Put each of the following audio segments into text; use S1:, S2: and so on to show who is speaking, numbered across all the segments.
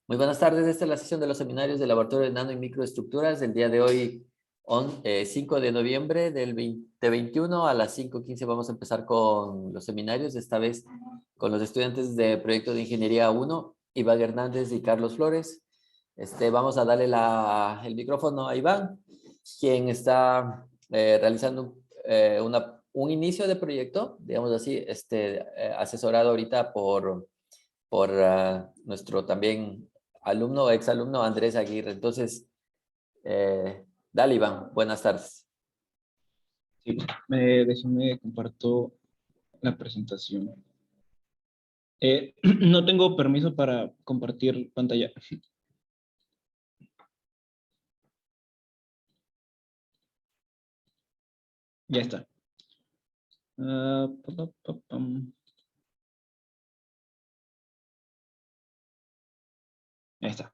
S1: Muy buenas tardes, esta es la sesión de los seminarios del Laboratorio de Nano y Microestructuras del día de hoy, 5 de noviembre del 2021 a las 5:15 vamos a empezar con los seminarios, esta vez con los estudiantes de Proyecto de Ingeniería 1, Iván Hernández y Carlos Flores. Vamos a darle el micrófono a Iván, quien está realizando un inicio de proyecto, digamos así, asesorado ahorita por nuestro también alumno o exalumno Andrés Aguirre. Entonces, dale, Iván, buenas tardes.
S2: Sí, déjeme comparto la presentación. No tengo permiso para compartir pantalla. Ya está. Ahí está.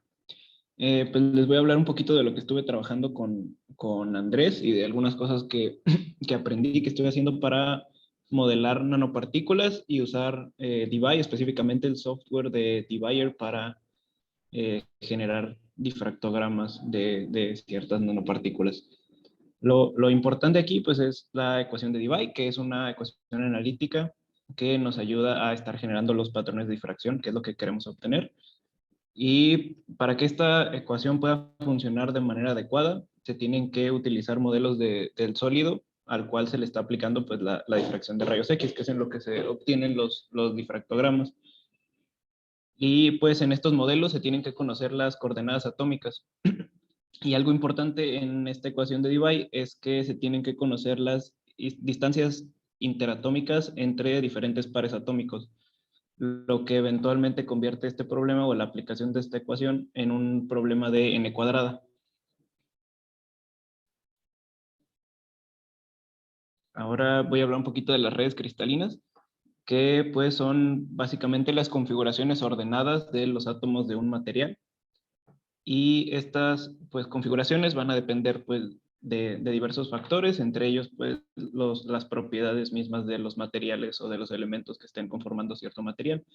S2: Pues les voy a hablar un poquito de lo que estuve trabajando con Andrés y de algunas cosas que, que aprendí, que estoy haciendo para modelar nanopartículas y usar Debye, específicamente el software de Debyer para generar difractogramas de ciertas nanopartículas. Lo importante aquí pues es la ecuación de Debye, que es una ecuación analítica que nos ayuda a estar generando los patrones de difracción, que es lo que queremos obtener. Y para que esta ecuación pueda funcionar de manera adecuada, se tienen que utilizar modelos del sólido al cual se le está aplicando pues la difracción de rayos X, que es en lo que se obtienen los difractogramas. Y pues en estos modelos se tienen que conocer las coordenadas atómicas. Y algo importante en esta ecuación de Debye es que se tienen que conocer las distancias interatómicas entre diferentes pares atómicos, lo que eventualmente convierte este problema o la aplicación de esta ecuación en un problema de n cuadrada. Ahora voy a hablar un poquito de las redes cristalinas, que pues son básicamente las configuraciones ordenadas de los átomos de un material. Y estas pues configuraciones van a depender pues de diversos factores, entre ellos pues las propiedades mismas de los materiales o de los elementos que estén conformando cierto material.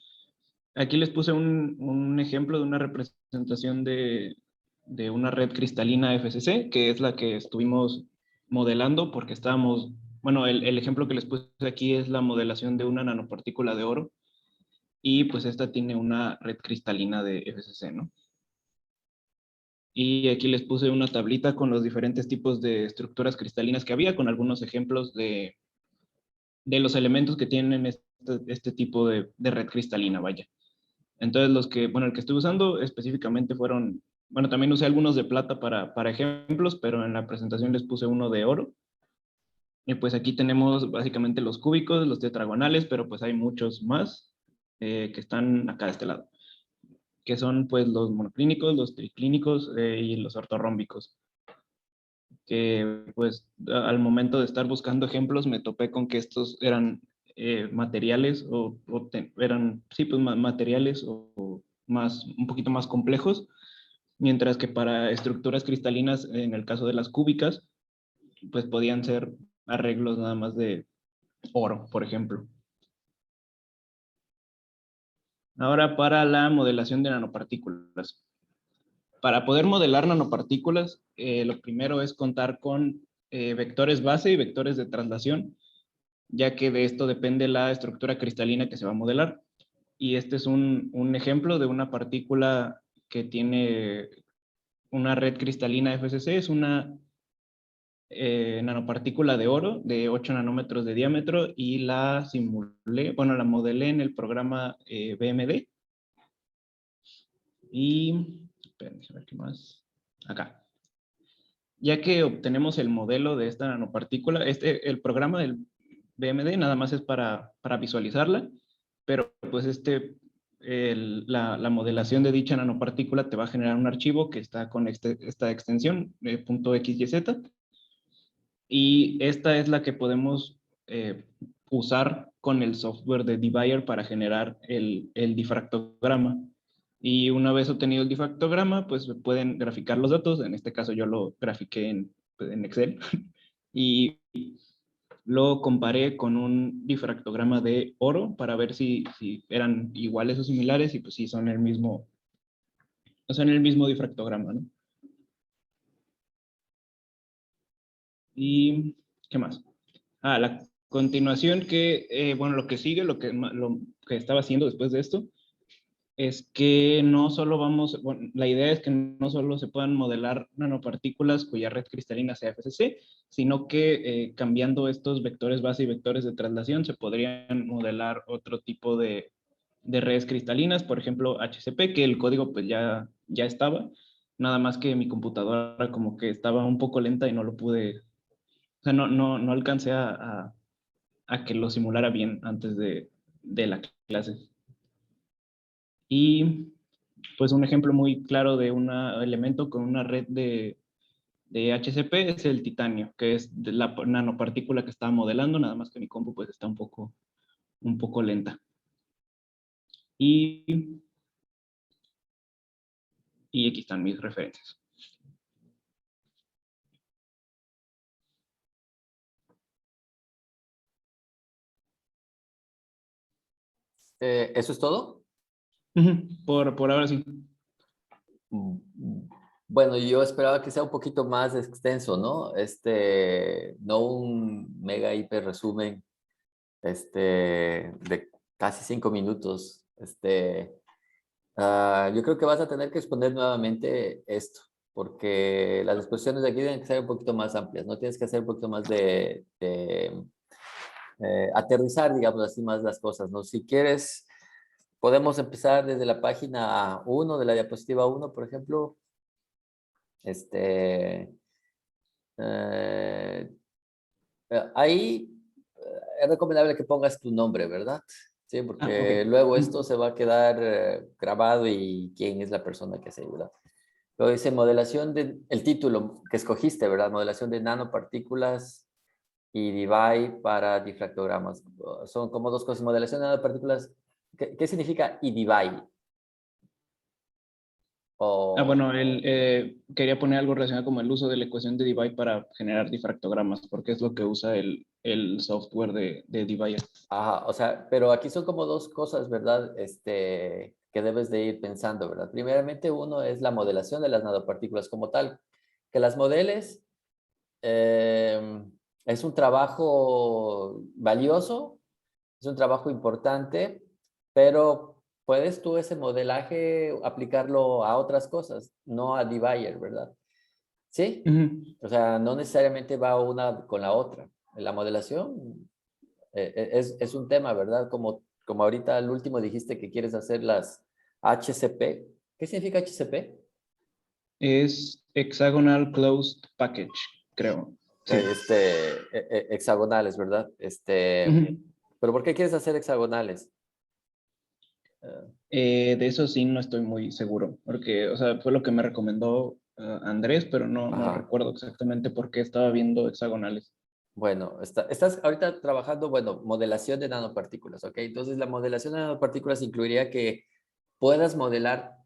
S2: Aquí les puse un ejemplo de una representación de una red cristalina FCC, que es la que estuvimos modelando porque estábamos, bueno, el ejemplo que les puse aquí es la modelación de una nanopartícula de oro y pues esta tiene una red cristalina de FCC, ¿no? Y aquí les puse una tablita con los diferentes tipos de estructuras cristalinas que había, con algunos ejemplos de los elementos que tienen este tipo de red cristalina, vaya. Entonces, el que estuve usando específicamente fueron, bueno, también usé algunos de plata para ejemplos, pero en la presentación les puse uno de oro. Y pues aquí tenemos básicamente los cúbicos, los tetragonales, pero pues hay muchos más que están acá de este lado, que son pues los monoclínicos, los triclínicos y los ortorrómbicos. Que pues al momento de estar buscando ejemplos me topé con que estos eran materiales eran, sí, pues materiales o más, un poquito más complejos, mientras que para estructuras cristalinas, en el caso de las cúbicas, pues podían ser arreglos nada más de oro, por ejemplo. Ahora para la modelación de nanopartículas. Para poder modelar nanopartículas, lo primero es contar con vectores base y vectores de traslación, ya que de esto depende la estructura cristalina que se va a modelar. Y este es un ejemplo de una partícula que tiene una red cristalina FCC, es una nanopartícula de oro de 8 nanómetros de diámetro y la simulé, bueno, la modelé en el programa BMD. Y, espérenme, a ver qué más. Acá. Ya que obtenemos el modelo de esta nanopartícula, el programa del BMD nada más es para visualizarla, pero pues la modelación de dicha nanopartícula te va a generar un archivo que está con esta extensión, .xyz, y esta es la que podemos usar con el software de Debyer para generar el difractograma. Y una vez obtenido el difractograma, pues pueden graficar los datos. En este caso yo lo grafiqué en Excel y lo comparé con un difractograma de oro para ver si eran iguales o similares y pues si son o sea, en el mismo difractograma, ¿no? ¿Y qué más? La continuación que, bueno, lo que sigue, lo que estaba haciendo después de esto, es que no solo bueno, la idea es que no solo se puedan modelar nanopartículas cuya red cristalina sea FCC, sino que cambiando estos vectores base y vectores de traslación se podrían modelar otro tipo de redes cristalinas, por ejemplo HCP, que el código pues ya estaba, nada más que mi computadora como que estaba un poco lenta y no lo pude, o sea, no alcancé a que lo simulara bien antes de la clase. Y pues un ejemplo muy claro de un elemento con una red de HCP es el titanio, que es de la nanopartícula que estaba modelando, nada más que mi compu pues está un poco lenta. Y aquí están mis referencias.
S1: ¿Eso es todo?
S2: Por ahora sí.
S1: Bueno, yo esperaba que sea un poquito más extenso, ¿no? No un mega hiper resumen, de casi 5 minutos. Yo creo que vas a tener que exponer nuevamente esto, porque las exposiciones de aquí tienen que ser un poquito más amplias, ¿no? Tienes que hacer un poquito más aterrizar, digamos así, más las cosas, ¿no? Si quieres, podemos empezar desde la página 1 de la diapositiva 1, por ejemplo. Este, eh, Ahí es recomendable que pongas tu nombre, ¿verdad? Sí,
S2: Ok.
S1: porque luego esto se va a quedar grabado y quién es la persona que se ayuda. Luego dice el título que escogiste, ¿verdad? Modelación de nanopartículas y DeVy para difractogramas. Son como dos cosas. Modelación de nanopartículas. ¿Qué significa DeVy? O,
S2: Bueno, quería poner algo relacionado como el uso de la ecuación de Debye para generar difractogramas, porque es lo que usa el software de Debye.
S1: ajá, o sea, pero aquí son como dos cosas, ¿verdad? Que debes de ir pensando, ¿verdad? Primeramente, uno es la modelación de las nanopartículas como tal. Que las modeles es un trabajo valioso, es un trabajo importante, pero puedes tú ese modelaje aplicarlo a otras cosas, no a Debye, ¿verdad? Sí, o sea, no necesariamente va una con la otra. La modelación es un tema, ¿verdad? Como ahorita al último dijiste que quieres hacer las HCP. ¿Qué significa HCP?
S2: Es Hexagonal Closed Package, creo. Sí.
S1: Hexagonales, ¿verdad?
S2: Ujú.
S1: ¿Pero por qué quieres hacer hexagonales?
S2: De eso sí no estoy muy seguro, porque, o sea, fue lo que me recomendó Andrés, pero no
S1: Ajá.
S2: recuerdo exactamente por qué estaba viendo hexagonales.
S1: Bueno, estás ahorita trabajando, bueno, modelación de nanopartículas, ¿ok? Entonces, la modelación de nanopartículas incluiría que puedas modelar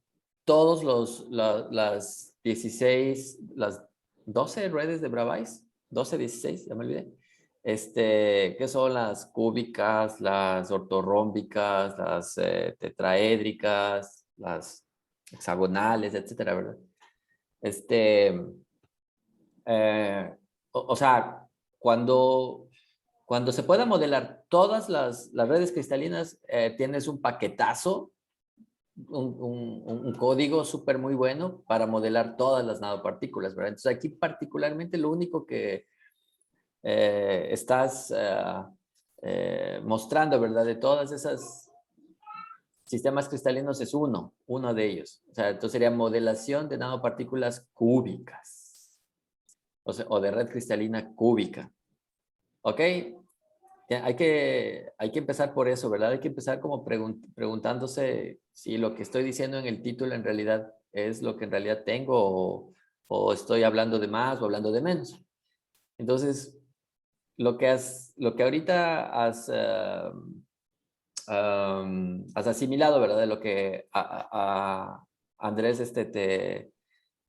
S1: todos las 16, las 12 redes de Bravais, 12, 16, ya me olvidé. Que son las cúbicas, las ortorrómbicas, las tetraédricas, las hexagonales, etcétera, ¿verdad? Este, o sea, cuando se pueda modelar todas las redes cristalinas, tienes un paquetazo, un código súper muy bueno para modelar todas las nanopartículas, ¿verdad? Entonces aquí particularmente lo único que estás mostrando, ¿verdad? De todas esas sistemas cristalinos es uno de ellos. O sea, entonces sería modelación de nanopartículas cúbicas, o sea, o de red cristalina cúbica. ¿Ok? Hay que empezar por eso, ¿verdad? Hay que empezar como preguntándose si lo que estoy diciendo en el título en realidad es lo que en realidad tengo o estoy hablando de más o hablando de menos. Entonces, lo que ahorita has asimilado, ¿verdad? De lo que a Andrés te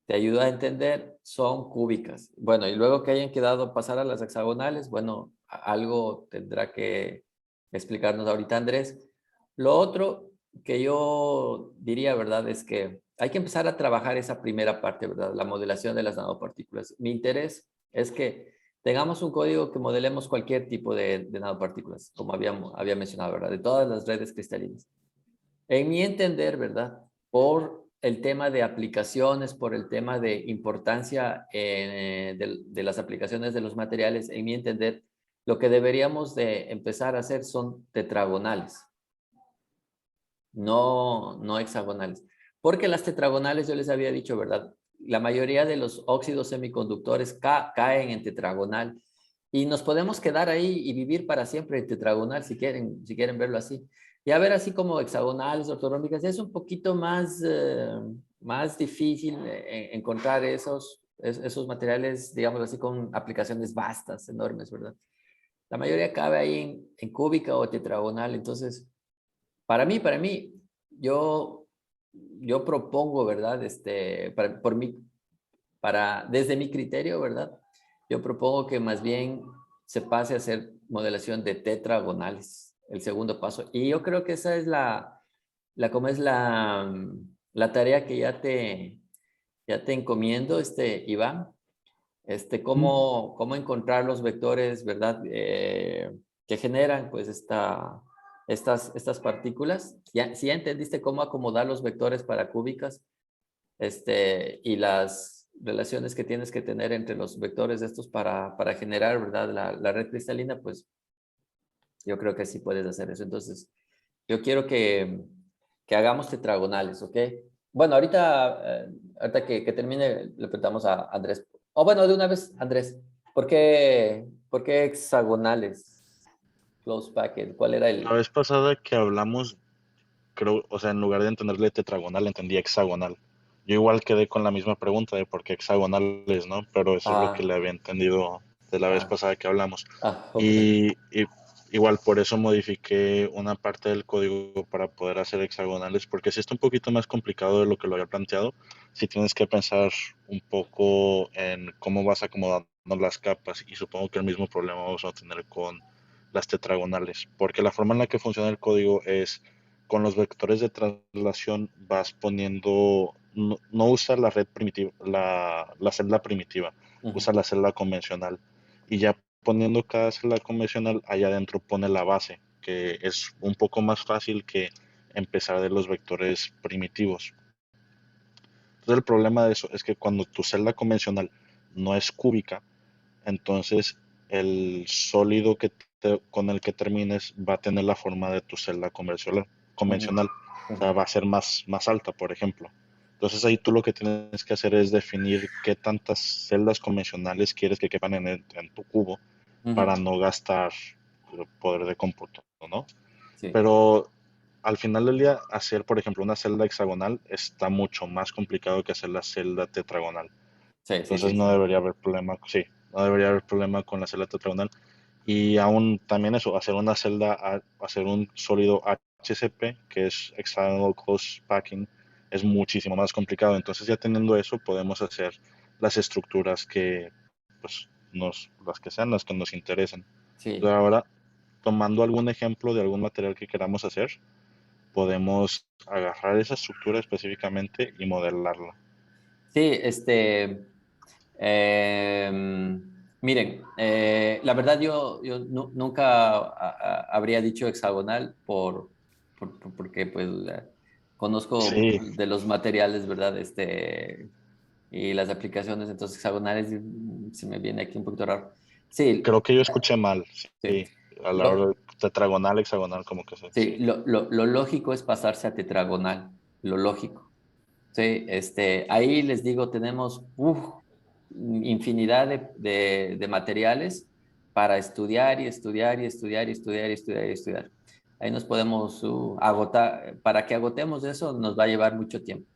S1: ayuda a entender, son cúbicas. Bueno, y luego que hayan quedado pasar a las hexagonales, bueno, algo tendrá que explicarnos ahorita Andrés. Lo otro que yo diría, ¿verdad? Es que hay que empezar a trabajar esa primera parte, ¿verdad? La modelación de las nanopartículas. Mi interés es que tengamos un código que modelemos cualquier tipo de nanopartículas, como había mencionado, ¿verdad? De todas las redes cristalinas. En mi entender, ¿verdad? Por el tema de aplicaciones, por el tema de importancia de las aplicaciones de los materiales, en mi entender, lo que deberíamos de empezar a hacer son tetragonales, no hexagonales. Porque las tetragonales, yo les había dicho, ¿verdad? La mayoría de los óxidos semiconductores caen en tetragonal y nos podemos quedar ahí y vivir para siempre en tetragonal si quieren verlo así. Y a ver, así como hexagonales, ortorrómbicas, es un poquito más difícil encontrar esos materiales, digamos así, con aplicaciones vastas, enormes, ¿verdad? La mayoría cabe ahí en cúbica o tetragonal. Entonces, para mí, yo, yo propongo, ¿verdad? Desde mi criterio, ¿verdad? Yo propongo que más bien se pase a hacer modelación de tetragonales, el segundo paso. Y yo creo que esa es como es la tarea que ya te encomiendo, Iván,
S2: Mm.
S1: cómo encontrar los vectores, ¿verdad? Que generan, pues, estas partículas. Si ya entendiste cómo acomodar los vectores para cúbicas, y las relaciones que tienes que tener entre los vectores estos para generar, ¿verdad? La red cristalina, pues, yo creo que sí puedes hacer eso. Entonces, yo quiero que hagamos tetragonales, ¿ok? Bueno, ahorita que termine, le preguntamos a Andrés. O bueno, de una vez, Andrés, ¿por qué hexagonales? Close packet, ¿cuál era
S3: La vez pasada que hablamos, creo, o sea, en lugar de entenderle tetragonal, entendí hexagonal. Yo igual quedé con la misma pregunta de por qué hexagonales, ¿no? Pero eso es lo que
S1: Ah,
S3: le había entendido de la vez
S1: ah,
S3: pasada que hablamos.
S1: ok.
S3: Y igual por eso modifiqué una parte del código para poder hacer hexagonales, porque si está un poquito más complicado de lo que lo había planteado, si tienes que pensar un poco en cómo vas acomodando las capas, y supongo que el mismo problema vamos a tener con las tetragonales, porque la forma en la que funciona el código es con los vectores de traslación vas poniendo, no usa la red primitiva, la celda primitiva,
S1: Ujú,
S3: usa la celda convencional y ya poniendo cada celda convencional, allá adentro pone la base, que es un poco más fácil que empezar de los vectores primitivos. Entonces el problema de eso es que cuando tu celda convencional no es cúbica, entonces el sólido con el que termines va a tener la forma de tu celda
S1: ujú,
S3: convencional. O
S1: ujú,
S3: sea, va a ser más alta, por ejemplo. Entonces ahí tú lo que tienes que hacer es definir qué tantas celdas convencionales quieres que quepan en tu cubo para
S1: ujú.
S3: no gastar poder de cómputo, ¿no?
S1: Sí,
S3: Pero al final del día, hacer, por ejemplo, una celda hexagonal está mucho más complicado que hacer la celda tetragonal.
S1: sí, sí,
S3: Entonces
S1: sí,
S3: no
S1: sí.
S3: debería haber problema, sí, no debería haber problema con la celda tetragonal. Y aún también eso, hacer una celda, hacer un sólido HCP, que es Hexagonal Close Packing, es muchísimo más complicado. Entonces ya teniendo eso, podemos hacer las estructuras que, pues, las que sean las que nos interesen.
S1: Sí.
S3: Entonces ahora, tomando algún ejemplo de algún material que queramos hacer, podemos agarrar esa estructura específicamente y modelarla.
S1: Sí, miren, la verdad yo nunca habría dicho hexagonal porque pues conozco
S3: Sí,
S1: de los materiales, ¿verdad? Y las aplicaciones, entonces hexagonales se me viene aquí un poquito raro. Sí,
S3: creo que yo escuché mal,
S1: sí.
S3: sí, a la hora
S1: Lo,
S3: de tetragonal, hexagonal, como que
S1: sí,
S3: sí.
S1: lo lógico es pasarse a tetragonal, lo lógico. Sí, ahí les digo, tenemos infinidad de materiales para estudiar y estudiar y estudiar y estudiar y estudiar y estudiar. Ahí nos podemos agotar, para que agotemos eso nos va a llevar mucho tiempo.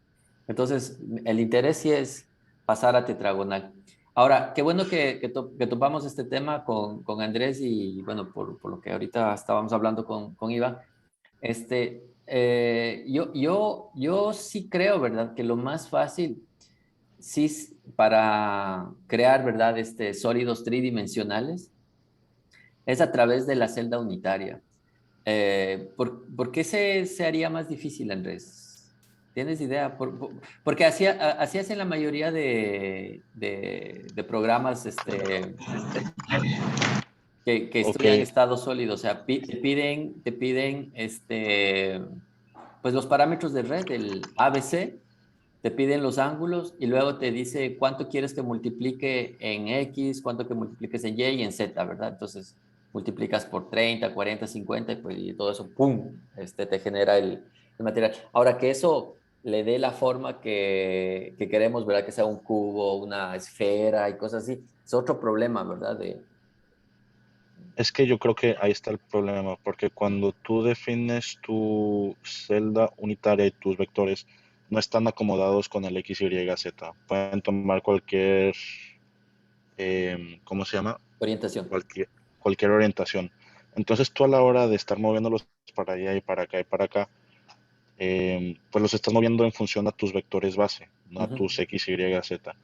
S1: Entonces, el interés sí es pasar a tetragonal. Ahora, qué bueno que topamos este tema con Andrés y bueno, por lo que ahorita estábamos hablando con Iva. Yo sí creo, ¿verdad? Que lo más fácil, sí, para crear, ¿verdad? Sólidos tridimensionales es a través de la celda unitaria. ¿Por qué se haría más difícil, Andrés? ¿Tienes idea? Porque así hacen la mayoría de programas que
S3: Ok,
S1: estudian estado sólido. O sea, te piden pues los parámetros de red, el ABC, te piden los ángulos y luego te dice cuánto quieres que multiplique en X, cuánto que multipliques en Y y en Z, ¿verdad? Entonces multiplicas por 30, 40, 50 y, pues, y todo eso, ¡pum! Te genera el material. Ahora que eso le dé la forma que queremos, ¿verdad? Que sea un cubo, una esfera y cosas así, es otro problema, ¿verdad?
S3: es que yo creo que ahí está el problema, porque cuando tú defines tu celda unitaria y tus vectores, no están acomodados con el X, Y, Z. Pueden tomar cualquier, ¿cómo se llama?
S1: Orientación.
S3: Cualquier, cualquier orientación. Entonces tú a la hora de estar moviéndolos para allá y para acá y para acá, pues los estás moviendo en función a tus vectores base, no a
S1: Ujú.
S3: tus X, Y, Z.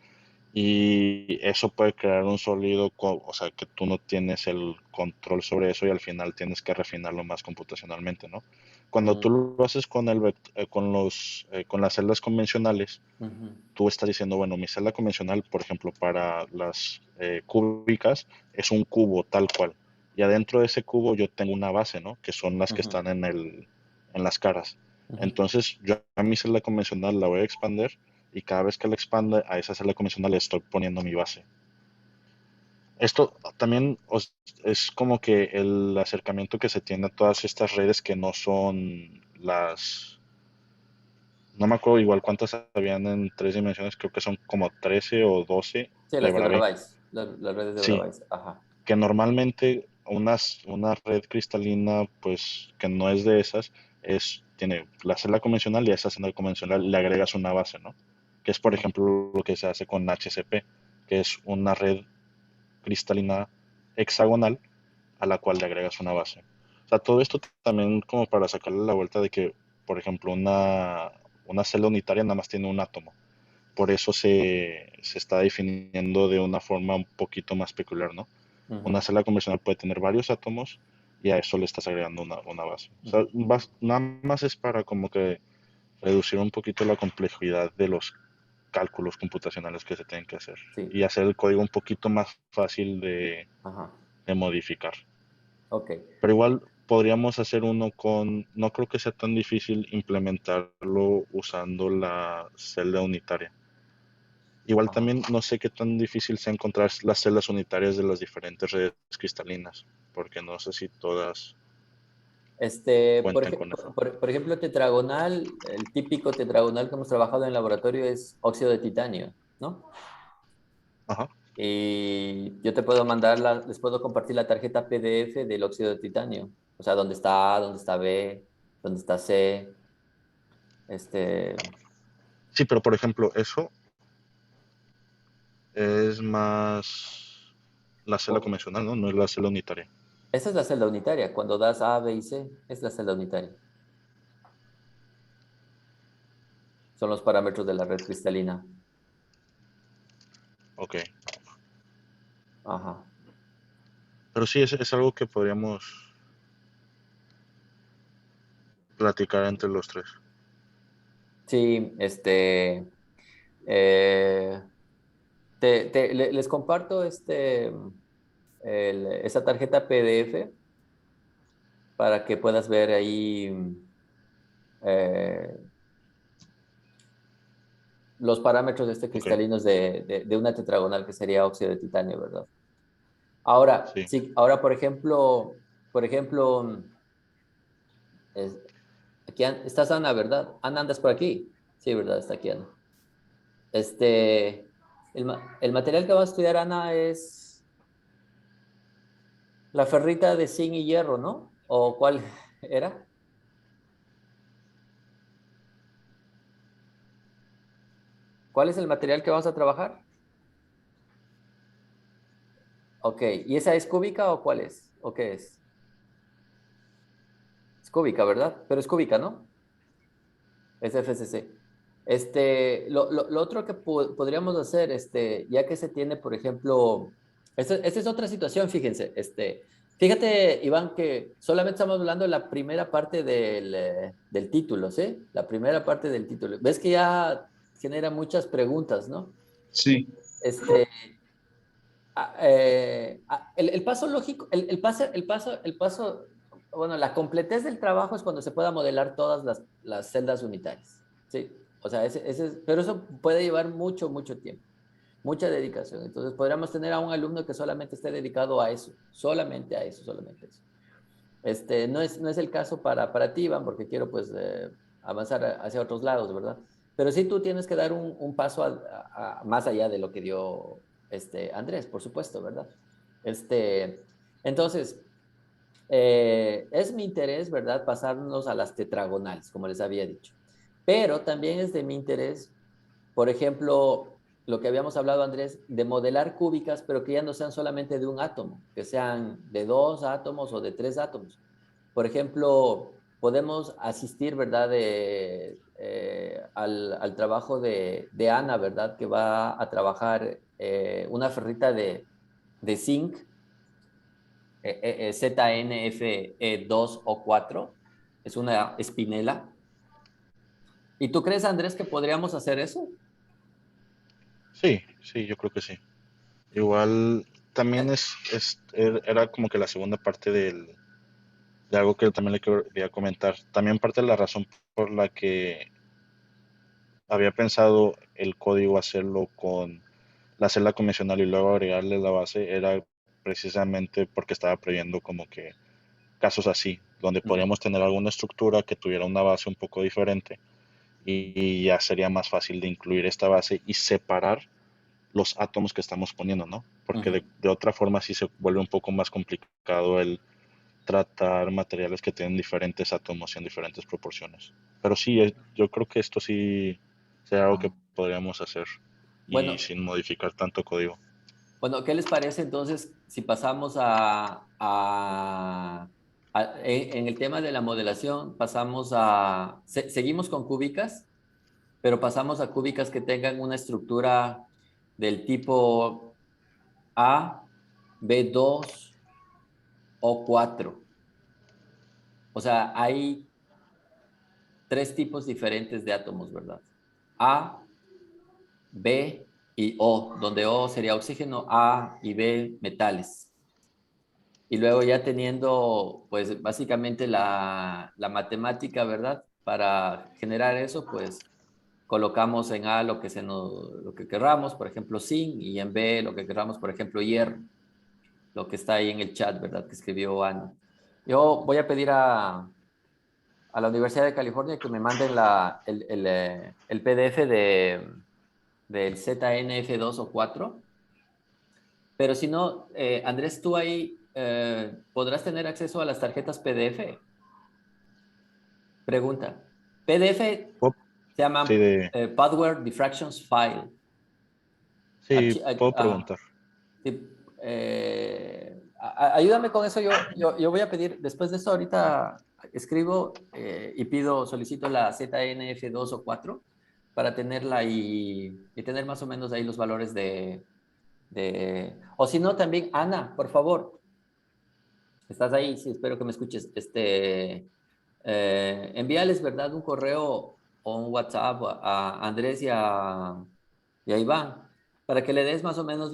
S3: Y eso puede crear un sólido, o sea, que tú no tienes el control sobre eso y al final tienes que refinarlo más computacionalmente, ¿no? Cuando tú
S1: Mm,
S3: lo haces con con las celdas convencionales,
S1: ujú,
S3: tú estás diciendo, bueno, mi celda convencional, por ejemplo, para las cúbicas, es un cubo tal cual. Y adentro de ese cubo yo tengo una base, ¿no? Que son las que
S1: ujú,
S3: están en las caras.
S1: ujú.
S3: Entonces, yo a mi celda convencional la voy a expander y cada vez que la expanda a esa celda convencional le estoy poniendo mi base. Esto también es como que el acercamiento que se tiene a todas estas redes que no son no me acuerdo igual cuántas habían en tres dimensiones, creo que son como 13 o 12
S1: Sí,
S3: de
S1: las de
S3: Bravais.
S1: Bravais, las redes de
S3: Sí,
S1: Bravais, ajá.
S3: que normalmente una red cristalina, pues que no es de esas, tiene la celda convencional y a esa celda convencional le agregas una base, ¿no? Que es, por
S1: Ujú,
S3: ejemplo, lo que se hace con HCP, que es una red cristalina hexagonal a la cual le agregas una base. O sea, todo esto también como para sacarle la vuelta de que, por ejemplo, una celda unitaria nada más tiene un átomo. Por eso se está definiendo de una forma un poquito más peculiar, ¿no? Una
S1: ujú,
S3: celda convencional puede tener varios átomos y a eso le estás agregando una base. O sea,
S1: ujú.
S3: nada más es para como que reducir un poquito la complejidad de los cálculos computacionales que se tienen que hacer
S1: Sí,
S3: y hacer el código un poquito más fácil
S1: ajá,
S3: de modificar.
S1: ok.
S3: Pero igual podríamos hacer uno no creo que sea tan difícil implementarlo usando la celda unitaria. Igual
S1: Ajá.
S3: también no sé qué tan difícil sea encontrar las celdas unitarias de las diferentes redes cristalinas, porque no sé si todas cuentan con eso.
S1: Por ejemplo, tetragonal, el típico tetragonal que hemos trabajado en el laboratorio es óxido de titanio, ¿no?
S3: Ajá.
S1: Y yo te puedo les puedo compartir la tarjeta PDF del óxido de titanio. O sea, dónde está A, dónde está B, dónde está C, este,
S3: Sí, pero por ejemplo, eso es más la celda
S1: o-
S3: convencional, ¿no? No es la celda unitaria.
S1: esa es la celda unitaria. Cuando das A, B y C, es la celda unitaria. Son los parámetros de la red cristalina.
S3: Ok.
S1: Ajá.
S3: Pero sí, es algo que podríamos platicar entre los tres.
S1: Sí, eh, les comparto esa tarjeta PDF para que puedas ver ahí eh, los parámetros
S3: Ok.
S1: cristalinos de una tetragonal que sería óxido de titanio, ¿verdad? Ahora,
S3: Sí.
S1: sí, ahora por ejemplo, es- aquí estás Ana, ¿verdad? Ana, andas por aquí. Sí, ¿verdad? Está aquí Ana. Este, el material que va a estudiar Ana es la ferrita de zinc y hierro, ¿no? ¿O cuál era? ¿Cuál es el material que vamos a trabajar? Ok, ¿y esa es cúbica o cuál es? ¿O qué es? Es cúbica, ¿verdad? Pero es cúbica, ¿no? Es FCC. Lo otro que podríamos hacer, ya que se tiene, por ejemplo, esta es otra situación, fíjense, Fíjate, Iván, que solamente estamos hablando de la primera parte del título, ¿sí? La primera parte del título. Ves que ya genera muchas preguntas, ¿no?
S2: Sí.
S1: Este, el paso lógico, el paso, bueno, la completez del trabajo es cuando se pueda modelar todas las celdas unitarias, ¿sí? O sea, pero eso puede llevar mucho, mucho tiempo, mucha dedicación. Entonces, podríamos tener a un alumno que solamente esté dedicado a eso, solamente a eso, solamente a eso. No es el caso para ti, Iván, porque quiero pues avanzar hacia otros lados, ¿verdad? Pero sí tú tienes que dar un paso más allá de lo que dio Andrés, por supuesto, ¿verdad? Este, entonces, es mi interés, ¿verdad? Pasarnos a las tetragonales, como les había dicho. Pero también es de mi interés, por ejemplo, lo que habíamos hablado, Andrés, de modelar cúbicas, pero que ya no sean solamente de un átomo, que sean de 2 átomos o de 3 átomos. Por ejemplo, podemos asistir, ¿verdad?, al trabajo de Ana, ¿verdad?, que va a trabajar una ferrita de zinc, ZNFE2O4, es una espinela. ¿Y tú crees, Andrés, que podríamos hacer eso?
S3: Sí, sí, yo creo que sí. Igual también era como que la segunda parte de algo que también le quería comentar. También parte de la razón por la que había pensado el código hacerlo con la celda convencional y luego agregarle la base era precisamente porque estaba previendo como que casos así, donde
S1: Ujú.
S3: podríamos tener alguna estructura que tuviera una base un poco diferente y ya sería más fácil de incluir esta base y separar los átomos que estamos poniendo, ¿no? Porque
S1: Ujú.
S3: de otra forma sí se vuelve un poco más complicado el tratar materiales que tienen diferentes átomos y en diferentes proporciones. Pero sí, yo creo que esto sí sería algo que podríamos hacer y
S1: Bueno,
S3: sin modificar tanto código.
S1: bueno, ¿qué les parece entonces si pasamos en el tema de la modelación, seguimos con cúbicas, pero pasamos a cúbicas que tengan una estructura del tipo A, B2 o 4? O sea, hay 3 tipos diferentes de átomos, ¿verdad? A, B y O, donde O sería oxígeno, A y B metales. Y luego ya teniendo, pues básicamente la matemática, ¿verdad? Para generar eso, pues colocamos en A lo que querramos, por ejemplo, zinc, y en B lo que querramos, por ejemplo, hierro, lo que está ahí en el chat, ¿verdad? Que escribió Ana. Yo voy a pedir a la Universidad de California que me manden el PDF del ZNF2 o 4. Pero si no, Andrés, tú ahí podrás tener acceso a las tarjetas PDF. Pregunta. PDF
S3: Puedo-
S1: se
S3: Sí,
S1: llama Pathware Diffractions File.
S3: sí, puedo
S1: Ajá.
S3: preguntar.
S1: Sí, ayúdame con eso. Yo voy a pedir, después de eso, ahorita escribo y solicito la ZNF2 o 4 para tenerla y tener más o menos ahí los valores o si no, también, Ana, por favor, estás ahí, sí, espero que me escuches. Envíales, ¿verdad? Un correo o un WhatsApp a Andrés y a Iván para que le des más o menos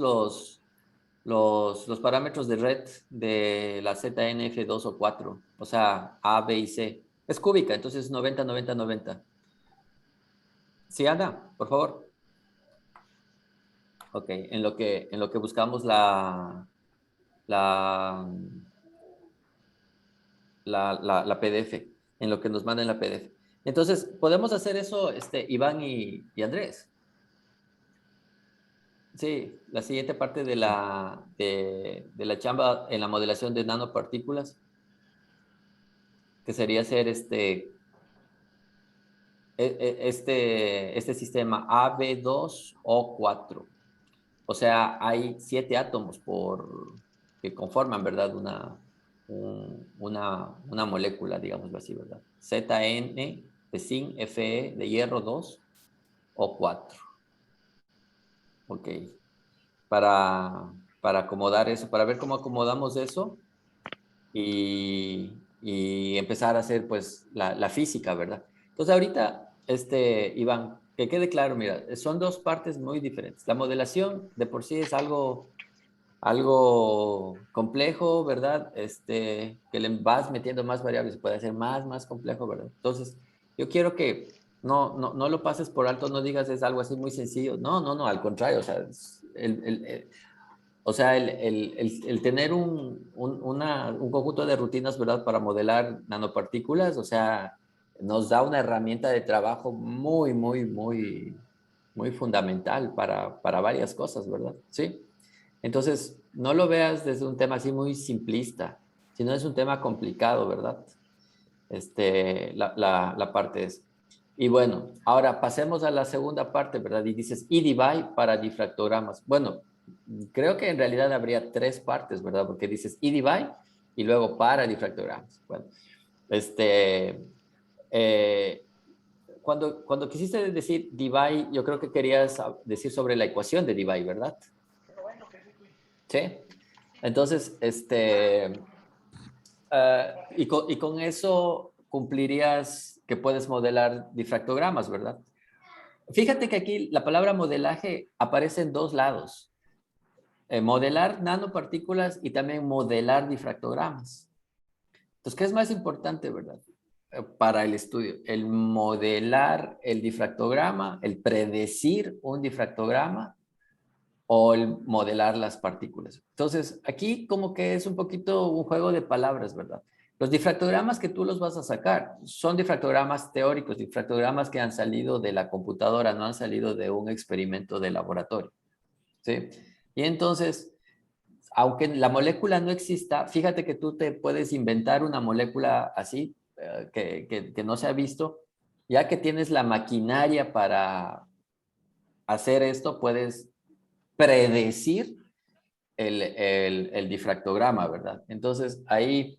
S1: los parámetros de red de la ZNF2 o 4, o sea, A, B y C. Es cúbica, entonces 90, 90, 90. Sí, Ana, por favor. Ok, en lo que buscamos la, la PDF, en lo que nos manden la PDF. Entonces, podemos hacer eso, Iván y Andrés. Sí, la siguiente parte de la chamba en la modelación de nanopartículas, que sería hacer este sistema AB2O4. O sea, hay 7 átomos que conforman, ¿verdad? Una molécula, digámoslo así, ¿verdad? ZN de zinc, Fe de hierro 2 o 4. Ok. Para acomodar eso, para ver cómo acomodamos eso. y empezar a hacer pues la física, ¿verdad? Entonces ahorita, Iván, que quede claro, mira, son dos partes muy diferentes. La modelación de por sí es algo complejo, ¿verdad? Que le vas metiendo más variables, puede ser más complejo, ¿verdad? Entonces, yo quiero que no lo pases por alto, no digas es algo así muy sencillo. No, al contrario, o sea, el tener un conjunto de rutinas, ¿verdad? Para modelar nanopartículas, o sea, nos da una herramienta de trabajo muy fundamental para varias cosas, ¿verdad? Sí. Entonces, no lo veas desde un tema así muy simplista, sino es un tema complicado, ¿verdad? La parte es. Y bueno, ahora pasemos a la segunda parte, ¿verdad? Y dices eDivide para difractogramas. Bueno, creo que en realidad habría tres partes, ¿verdad? Porque dices eDivide y luego para difractogramas. Bueno, eh, cuando quisiste decir divide, yo creo que querías decir sobre la ecuación de divide, ¿verdad? Sí. Entonces, y con eso cumplirías que puedes modelar difractogramas, ¿verdad? Fíjate que aquí la palabra modelaje aparece en dos lados. Modelar nanopartículas y también modelar difractogramas. Entonces, ¿qué es más importante, verdad? Para el estudio, el modelar el difractograma, el predecir un difractograma o el modelar las partículas. Entonces, aquí como que es un poquito un juego de palabras, ¿verdad? Los difractogramas que tú los vas a sacar son difractogramas teóricos, difractogramas que han salido de la computadora, no han salido de un experimento de laboratorio, ¿sí? Y entonces, aunque la molécula no exista, fíjate que tú te puedes inventar una molécula así, que no se ha visto, ya que tienes la maquinaria para hacer esto, puedes predecir el difractograma, ¿verdad? Entonces, ahí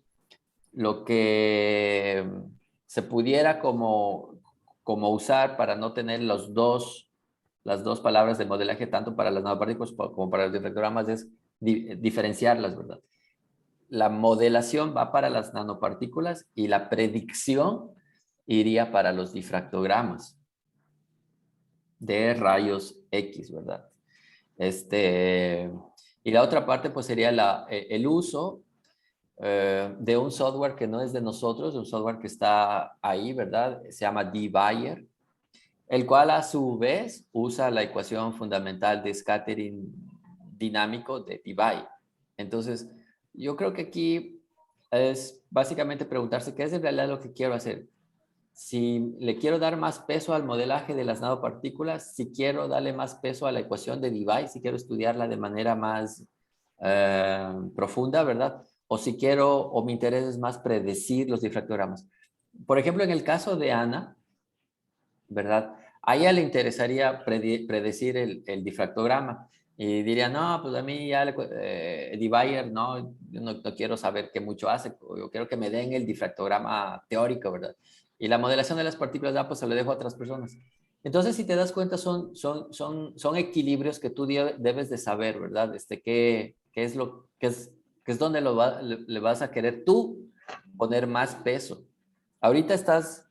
S1: lo que se pudiera como usar para no tener las dos palabras de modelaje, tanto para las nanopartículas como para los difractogramas, es diferenciarlas, ¿verdad? La modelación va para las nanopartículas y la predicción iría para los difractogramas de rayos X, ¿verdad? Y la otra parte pues sería el uso de un software que no es de nosotros, un software que está ahí, ¿verdad? Se llama dBayer, el cual a su vez usa la ecuación fundamental de scattering dinámico de dBayer. Entonces, yo creo que aquí es básicamente preguntarse qué es en realidad lo que quiero hacer. Si le quiero dar más peso al modelaje de las nanopartículas, si quiero darle más peso a la ecuación de Debye, si quiero estudiarla de manera más profunda, ¿verdad? O si quiero, o mi interés es más predecir los difractogramas. Por ejemplo, en el caso de Ana, ¿verdad? A ella le interesaría predecir el difractograma y diría, no, pues a mí ya Debye, no, yo no quiero saber qué mucho hace, yo quiero que me den el difractograma teórico, ¿verdad? Y la modelación de las partículas, pues se lo dejo a otras personas. Entonces, si te das cuenta, son equilibrios que tú debes de saber, ¿verdad? Qué es donde le vas a querer tú poner más peso. Ahorita estás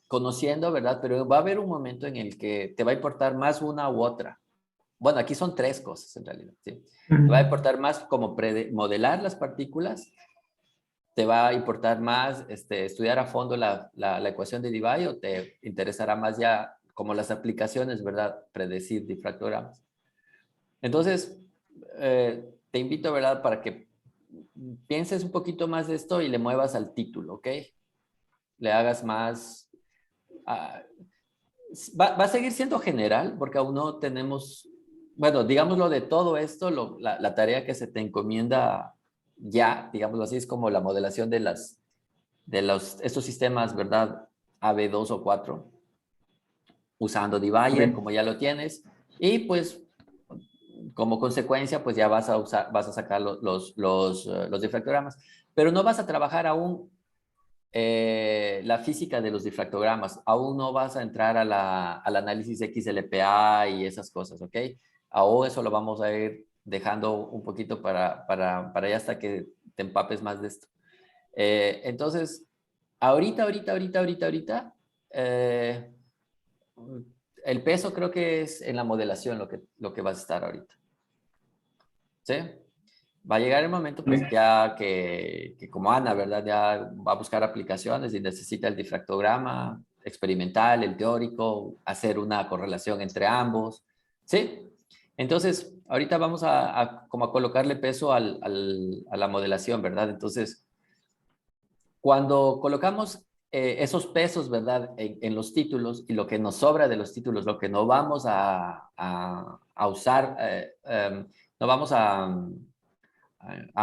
S1: conociendo, ¿verdad? Pero va a haber un momento en el que te va a importar más una u otra. Bueno, aquí son tres cosas en realidad, ¿sí? Te va a importar más como modelar las partículas, te va a importar más estudiar a fondo la ecuación de Debye o te interesará más ya como las aplicaciones, ¿verdad? Predecir difractogramas. Entonces, te invito, ¿verdad? Para que pienses un poquito más de esto y le muevas al título, ¿ok? Le hagas más... va a seguir siendo general porque aún no tenemos, bueno, digámoslo de todo esto, la tarea que se te encomienda ya, digámoslo así, es como la modelación de estos sistemas, ¿verdad? AB2 o 4, usando dBayer, como ya lo tienes, y pues como consecuencia, pues ya vas a sacar los difractogramas, pero no vas a trabajar aún la física de los difractogramas. Aún no vas a entrar al análisis XLPA y esas cosas, ¿ok? Aún eso lo vamos a ir dejando un poquito para ya hasta que te empapes más de esto. Entonces, ahorita, el peso creo que es en la modelación lo que vas a estar ahorita. ¿Sí? Va a llegar el momento, pues ya que como Ana, ¿verdad? Ya va a buscar aplicaciones y necesita el difractograma experimental, el teórico, hacer una correlación entre ambos, ¿sí? Entonces, ahorita vamos como a colocarle peso a la modelación, ¿verdad? Entonces, cuando colocamos esos pesos, ¿verdad? En los títulos y lo que nos sobra de los títulos, lo que no vamos a usar, no vamos a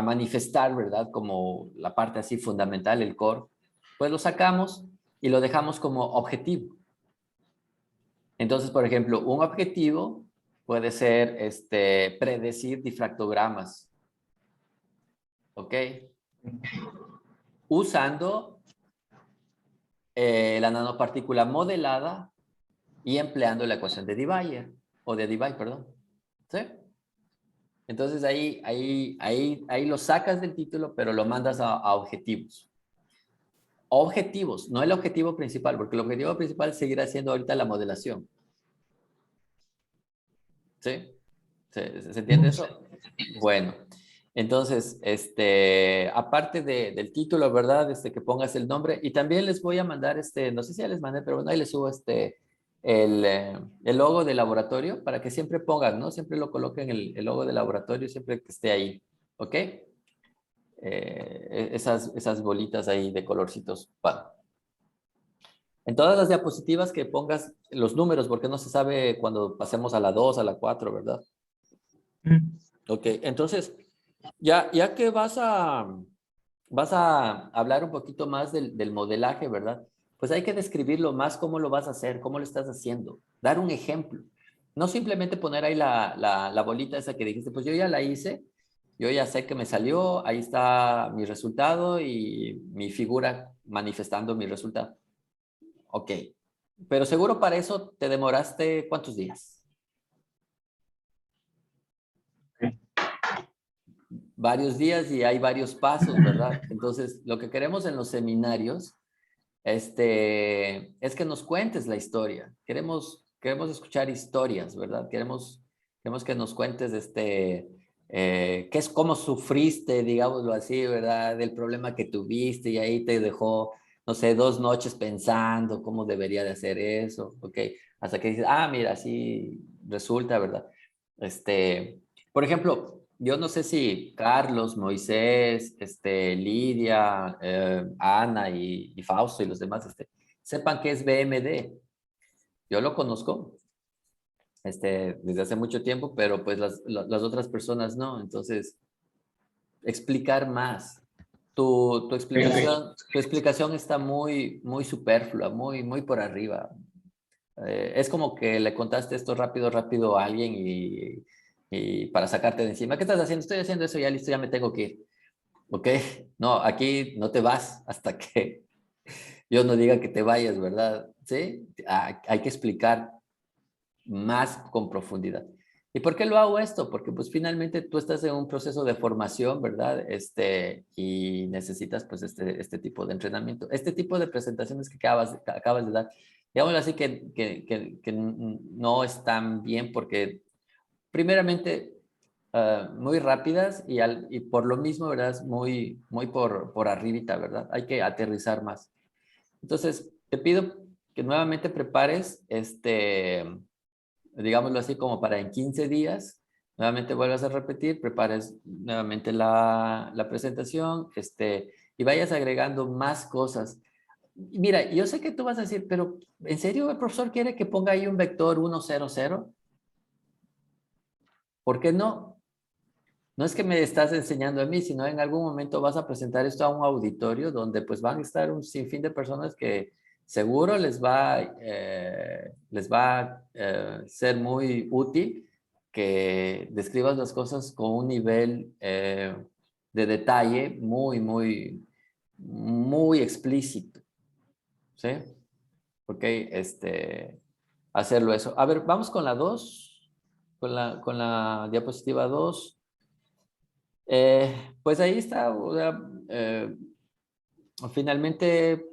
S1: manifestar, ¿verdad? Como la parte así fundamental, el core, pues lo sacamos y lo dejamos como objetivo. Entonces, por ejemplo, un objetivo puede ser predecir difractogramas, ¿ok? Usando la nanopartícula modelada y empleando la ecuación de Debye, perdón. ¿Sí? Entonces ahí lo sacas del título, pero lo mandas a objetivos. Objetivos, no el objetivo principal, porque el objetivo principal seguirá siendo ahorita la modelación. ¿Sí? ¿Se entiende eso? Bueno, entonces, aparte del título, ¿verdad? Que pongas el nombre, y también les voy a mandar, no sé si ya les mandé, pero bueno, ahí les subo el logo del laboratorio para que siempre pongan, ¿no? Siempre lo coloquen el logo del laboratorio, siempre que esté ahí, ¿ok? Esas bolitas ahí de colorcitos. Bueno. En todas las diapositivas que pongas los números, porque no se sabe cuando pasemos a la 2, a la 4, ¿verdad? Ok, entonces, ya que vas a hablar un poquito más del modelaje, ¿verdad? Pues hay que describirlo más, cómo lo vas a hacer, cómo lo estás haciendo, dar un ejemplo. No simplemente poner ahí la bolita esa que dijiste, pues yo ya la hice, yo ya sé que me salió, ahí está mi resultado y mi figura manifestando mi resultado. Ok, pero seguro para eso te demoraste ¿cuántos días? Varios días y hay varios pasos, ¿verdad? Entonces, lo que queremos en los seminarios es que nos cuentes la historia. Queremos escuchar historias, ¿verdad? Queremos que nos cuentes qué es, cómo sufriste, digámoslo así, ¿verdad? Del problema que tuviste y ahí te dejó, no sé, 2 noches pensando cómo debería de hacer eso, ¿ok? Hasta que dices, mira, así resulta, ¿verdad? Por ejemplo, yo no sé si Carlos, Moisés, Lidia, Ana y Fausto y los demás sepan qué es BMD. Yo lo conozco desde hace mucho tiempo, pero pues las otras personas no. Entonces, explicar más. Tu explicación está muy, muy superflua, muy, muy por arriba. Es como que le contaste esto rápido a alguien y para sacarte de encima. ¿Qué estás haciendo? Estoy haciendo eso, ya listo, ya me tengo que ir. ¿Ok? No, aquí no te vas hasta que yo no diga que te vayas, ¿verdad? ¿Sí? Hay que explicar más con profundidad. ¿Y por qué lo hago esto? Porque pues finalmente tú estás en un proceso de formación, ¿verdad? Y necesitas pues este tipo de entrenamiento. Este tipo de presentaciones que acabas de dar, digamos así que no están bien porque primeramente muy rápidas y por lo mismo, ¿verdad? Es muy, muy por arribita, ¿verdad? Hay que aterrizar más. Entonces, te pido que nuevamente prepares digámoslo así, como para en 15 días, nuevamente vuelvas a repetir, prepares nuevamente la presentación, y vayas agregando más cosas. Mira, yo sé que tú vas a decir, pero ¿en serio el profesor quiere que ponga ahí un vector 1, 0, 0? ¿Por qué no? No es que me estás enseñando a mí, sino en algún momento vas a presentar esto a un auditorio donde pues van a estar un sinfín de personas que seguro les va a ser muy útil que describas las cosas con un nivel de detalle muy, muy, muy explícito, ¿sí? Ok, hacerlo eso. A ver, vamos con la 2, con la diapositiva 2. Pues ahí está, o sea, finalmente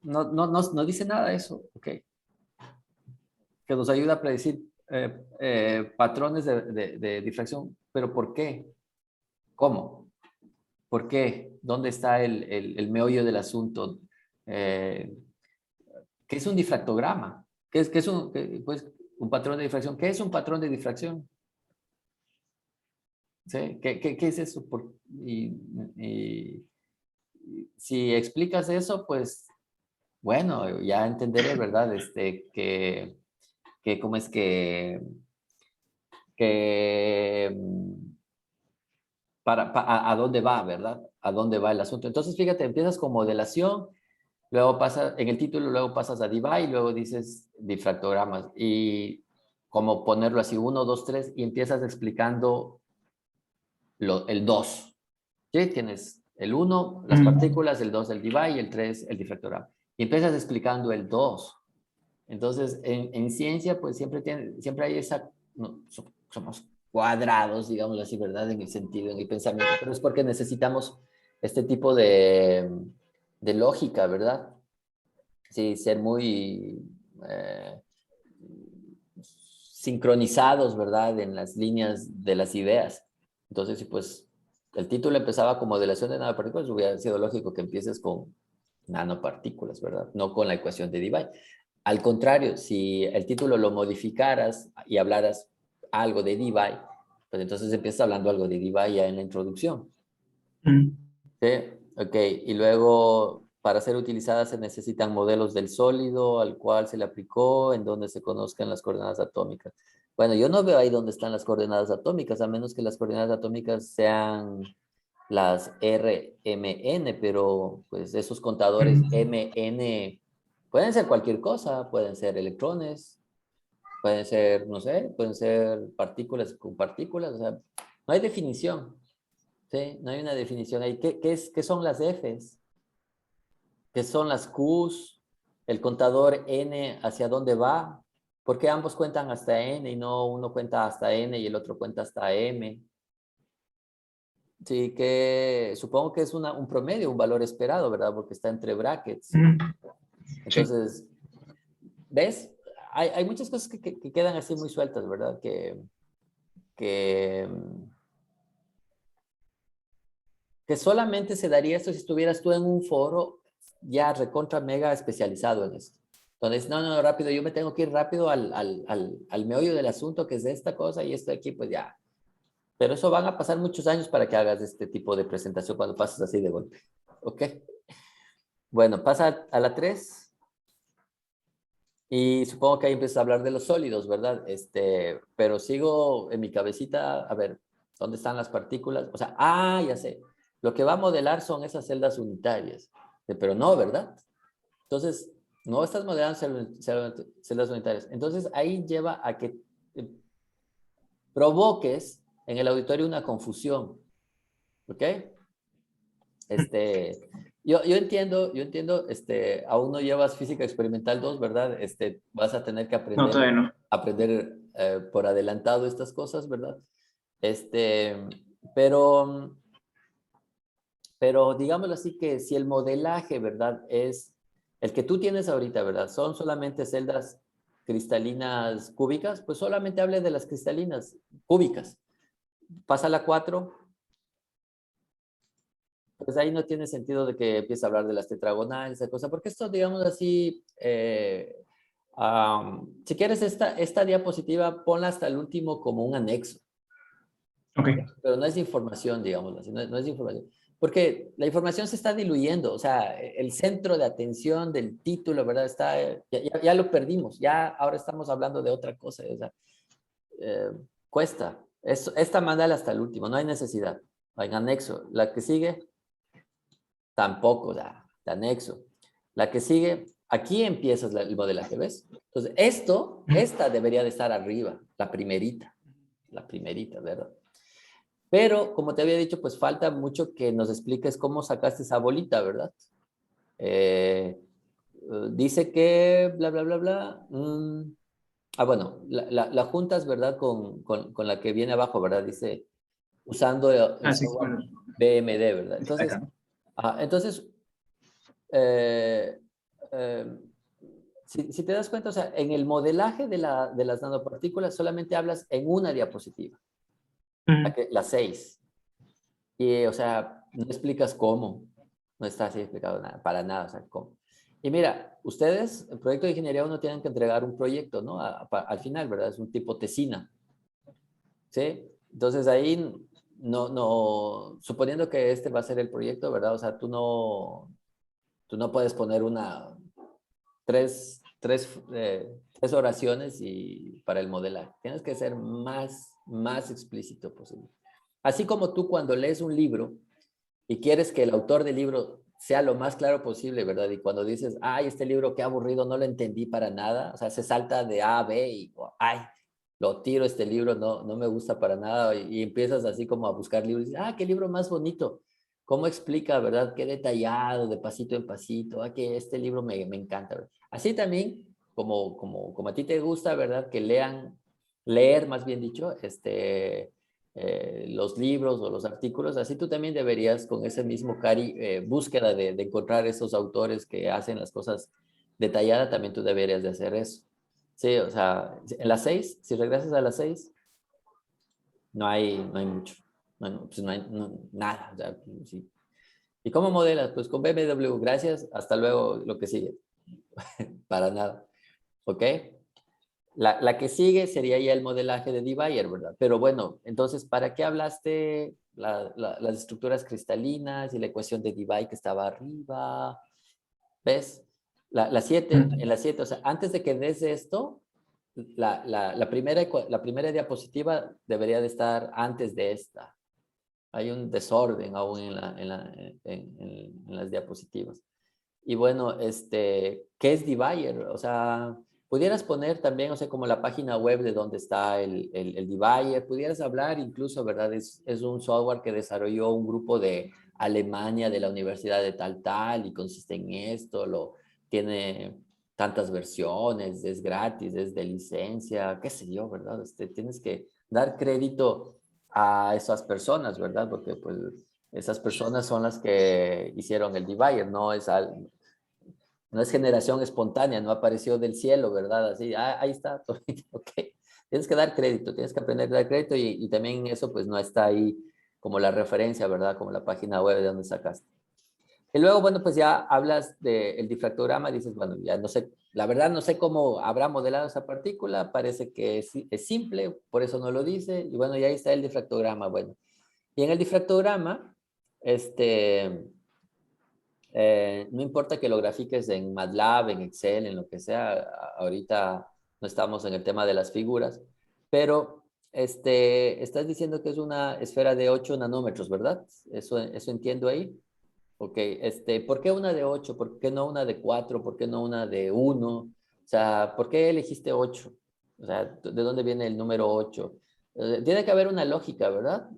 S1: no dice nada eso, ok, que nos ayuda a predecir patrones de difracción, pero ¿por qué? ¿Cómo? ¿Por qué? ¿Dónde está el meollo del asunto? Eh, ¿Qué es un difractograma? ¿Qué es pues, un patrón de difracción? ¿Qué es un patrón de difracción? ¿Sí? ¿Qué es eso? Y si explicas eso, pues, bueno, ya entenderé, ¿verdad? Cómo es que a dónde va, ¿verdad? A dónde va el asunto. Entonces, fíjate, empiezas con modelación, luego pasas, en el título, luego pasas a DeVay, y luego dices difractogramas. Y como ponerlo así, uno, dos, tres, y empiezas explicando el 2. ¿Sí? Tienes el 1, las partículas, el 2, el DeVay, y el 3, el difractograma. Y empiezas explicando el 2. Entonces, en ciencia, pues siempre hay esa, no, somos cuadrados, digamos así, ¿verdad? En el sentido, en el pensamiento, pero es porque necesitamos este tipo de lógica, ¿verdad? Sí, ser muy sincronizados, ¿verdad? En las líneas de las ideas. Entonces, si pues el título empezaba con modelación de nanopartículas, hubiera sido lógico que empieces con nanopartículas, ¿verdad? No con la ecuación de Debye. Al contrario, si el título lo modificaras y hablaras algo de Debye, pues entonces empiezas hablando algo de Debye ya en la introducción. ¿Sí? Ok, y luego para ser utilizada se necesitan modelos del sólido al cual se le aplicó, en donde se conozcan las coordenadas atómicas. Bueno, yo no veo ahí dónde están las coordenadas atómicas, a menos que las coordenadas atómicas sean las RMN, pero pues esos contadores MN pueden ser cualquier cosa, pueden ser electrones, pueden ser, no sé, pueden ser partículas con partículas, o sea, no hay definición, ¿sí? No hay una definición ahí. ¿Qué son las Fs? ¿Qué son las Qs? El contador N, ¿hacia dónde va? ¿Por qué ambos cuentan hasta N y no uno cuenta hasta N y el otro cuenta hasta M? Sí, que supongo que es un promedio, un valor esperado, ¿verdad? Porque está entre brackets.
S2: Sí.
S1: Entonces, ¿ves? Hay muchas cosas que quedan así muy sueltas, ¿verdad? Que, que solamente se daría esto si estuvieras tú en un foro ya recontra mega especializado en esto. Entonces, no, rápido, yo me tengo que ir rápido al meollo del asunto, que es esta cosa y esto aquí, pues ya. Pero eso van a pasar muchos años para que hagas este tipo de presentación cuando pases así de golpe. ¿Ok? Bueno, pasa a la 3 y supongo que ahí empiezas a hablar de los sólidos, ¿verdad? Pero sigo en mi cabecita, a ver, ¿dónde están las partículas? O sea, ya sé. Lo que va a modelar son esas celdas unitarias. Pero no, ¿verdad? Entonces, no estás modelando celdas unitarias. Entonces, ahí lleva a que provoques en el auditorio una confusión. ¿Ok? Yo entiendo, aún no llevas física experimental 2, ¿verdad? Vas a tener que
S2: No, todavía no.
S1: aprender por adelantado estas cosas, ¿verdad? Pero, pero digámoslo así que si el modelaje, ¿verdad? Es el que tú tienes ahorita, ¿verdad? Son solamente celdas cristalinas cúbicas, pues solamente hable de las cristalinas cúbicas. Pasa a la 4, pues ahí no tiene sentido de que empiece a hablar de las tetragonales, esa cosa, porque esto, digamos así, si quieres esta diapositiva, ponla hasta el último como un anexo.
S2: Ok.
S1: Pero no es información, digamos así, no es información. Porque la información se está diluyendo, o sea, el centro de atención del título, ¿verdad? Ya lo perdimos, ya ahora estamos hablando de otra cosa, o sea, eh, cuesta. Esta mandala hasta el último, no hay necesidad. En anexo, la que sigue, tampoco de anexo. La que sigue, aquí empiezas el modelaje, ¿ves? Entonces, esta debería de estar arriba, la primerita, ¿verdad? Pero, como te había dicho, pues falta mucho que nos expliques cómo sacaste esa bolita, ¿verdad? Dice que bla, bla, bla, bla. Bueno, la juntas, ¿verdad? Con la que viene abajo, ¿verdad? Dice, usando el
S2: Sí,
S1: software
S2: con
S1: BMD, ¿verdad?
S2: acá,
S1: Entonces,
S2: ¿no?
S1: entonces eh, eh, si te das cuenta, o sea, en el modelaje de las nanopartículas solamente hablas en una diapositiva,
S2: Ujú.
S1: la 6. Y, o sea, no explicas cómo. No está así explicado nada, para nada, o sea, cómo. Y mira, ustedes, el proyecto de ingeniería uno tienen que entregar un proyecto, ¿no? Al final, ¿verdad? Es un tipo tesina, ¿sí? Entonces ahí suponiendo que este va a ser el proyecto, ¿verdad? O sea, tú no puedes poner tres oraciones y para el modelaje. Tienes que ser más explícito posible. Así como tú cuando lees un libro y quieres que el autor del libro sea lo más claro posible, ¿verdad? Y cuando dices, ay, este libro qué aburrido, no lo entendí para nada, o sea, se salta de A a B y, ay, lo tiro este libro, no me gusta para nada, y empiezas así como a buscar libros, y dices, qué libro más bonito, cómo explica, ¿verdad? Qué detallado, de pasito en pasito, que este libro me encanta, ¿verdad? Así también, como a ti te gusta, ¿verdad? Que leer, más bien dicho, los libros o los artículos, así tú también deberías con ese mismo búsqueda de encontrar esos autores que hacen las cosas detalladas, también tú deberías de hacer eso. Sí, o sea, en las 6, si regresas a las 6, no hay mucho, pues no hay nada. O sea, sí. ¿Y cómo modelas? Pues con BMW, gracias, hasta luego, lo que sigue, para nada, ¿ok? La que sigue sería ya el modelaje de Debye, ¿verdad? Pero bueno, entonces, ¿para qué hablaste las estructuras cristalinas y la ecuación de Debye que estaba arriba? ¿Ves? La 7, en la 7, o sea, antes de que des esto, la primera diapositiva debería de estar antes de esta. Hay un desorden aún en las diapositivas. Y bueno, ¿qué es Divider? O sea, pudieras poner también, o sea, como la página web de donde está el Divider, pudieras hablar incluso, ¿verdad? Es un software que desarrolló un grupo de Alemania, de la Universidad de tal, y consiste en esto, tiene tantas versiones, es gratis, es de licencia, qué sé yo, ¿verdad? Tienes que dar crédito a esas personas, ¿verdad? Porque pues esas personas son las que hicieron el Divider, no es generación espontánea, no apareció del cielo, ¿verdad? Así, ahí está, ok. Tienes que dar crédito, tienes que aprender a dar crédito y también eso pues no está ahí como la referencia, ¿verdad? Como la página web de donde sacaste. Y luego, bueno, pues ya hablas del difractograma, dices, bueno, ya no sé, la verdad no sé cómo habrá modelado esa partícula, parece que es simple, por eso no lo dice, y bueno, ya ahí está el difractograma, bueno. Y en el difractograma, no importa que lo grafiques en MATLAB, en Excel, en lo que sea, ahorita no estamos en el tema de las figuras, pero estás diciendo que es una esfera de 8 nanómetros, ¿verdad? Eso entiendo ahí. Ok, ¿por qué una de 8? ¿Por qué no una de 4? ¿Por qué no una de 1? O sea, ¿por qué elegiste 8? O sea, ¿de dónde viene el número 8? Tiene que haber una lógica, ¿verdad?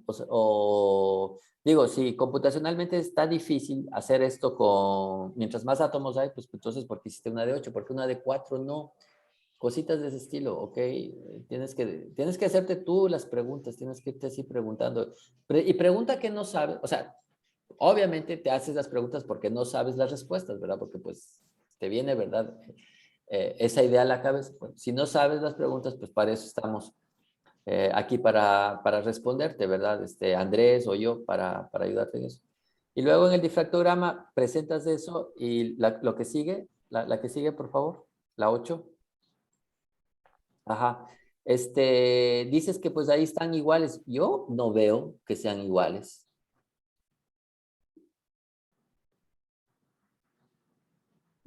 S1: Digo, si computacionalmente está difícil hacer esto mientras más átomos hay, pues entonces, ¿por qué hiciste una de 8? ¿Por qué una de 4 no? Cositas de ese estilo, ¿ok? Tienes que hacerte tú las preguntas, tienes que irte así preguntando. Y pregunta que no sabes, o sea, obviamente te haces las preguntas porque no sabes las respuestas, ¿verdad? Porque pues te viene, ¿verdad? Esa idea a la cabeza. Bueno, si no sabes las preguntas, pues para eso estamos aquí para responderte, ¿verdad? Andrés o yo para ayudarte en eso. Y luego en el difractograma presentas eso y lo que sigue, la que sigue, por favor, la 8. Ajá. Dices que pues ahí están iguales. Yo no veo que sean iguales.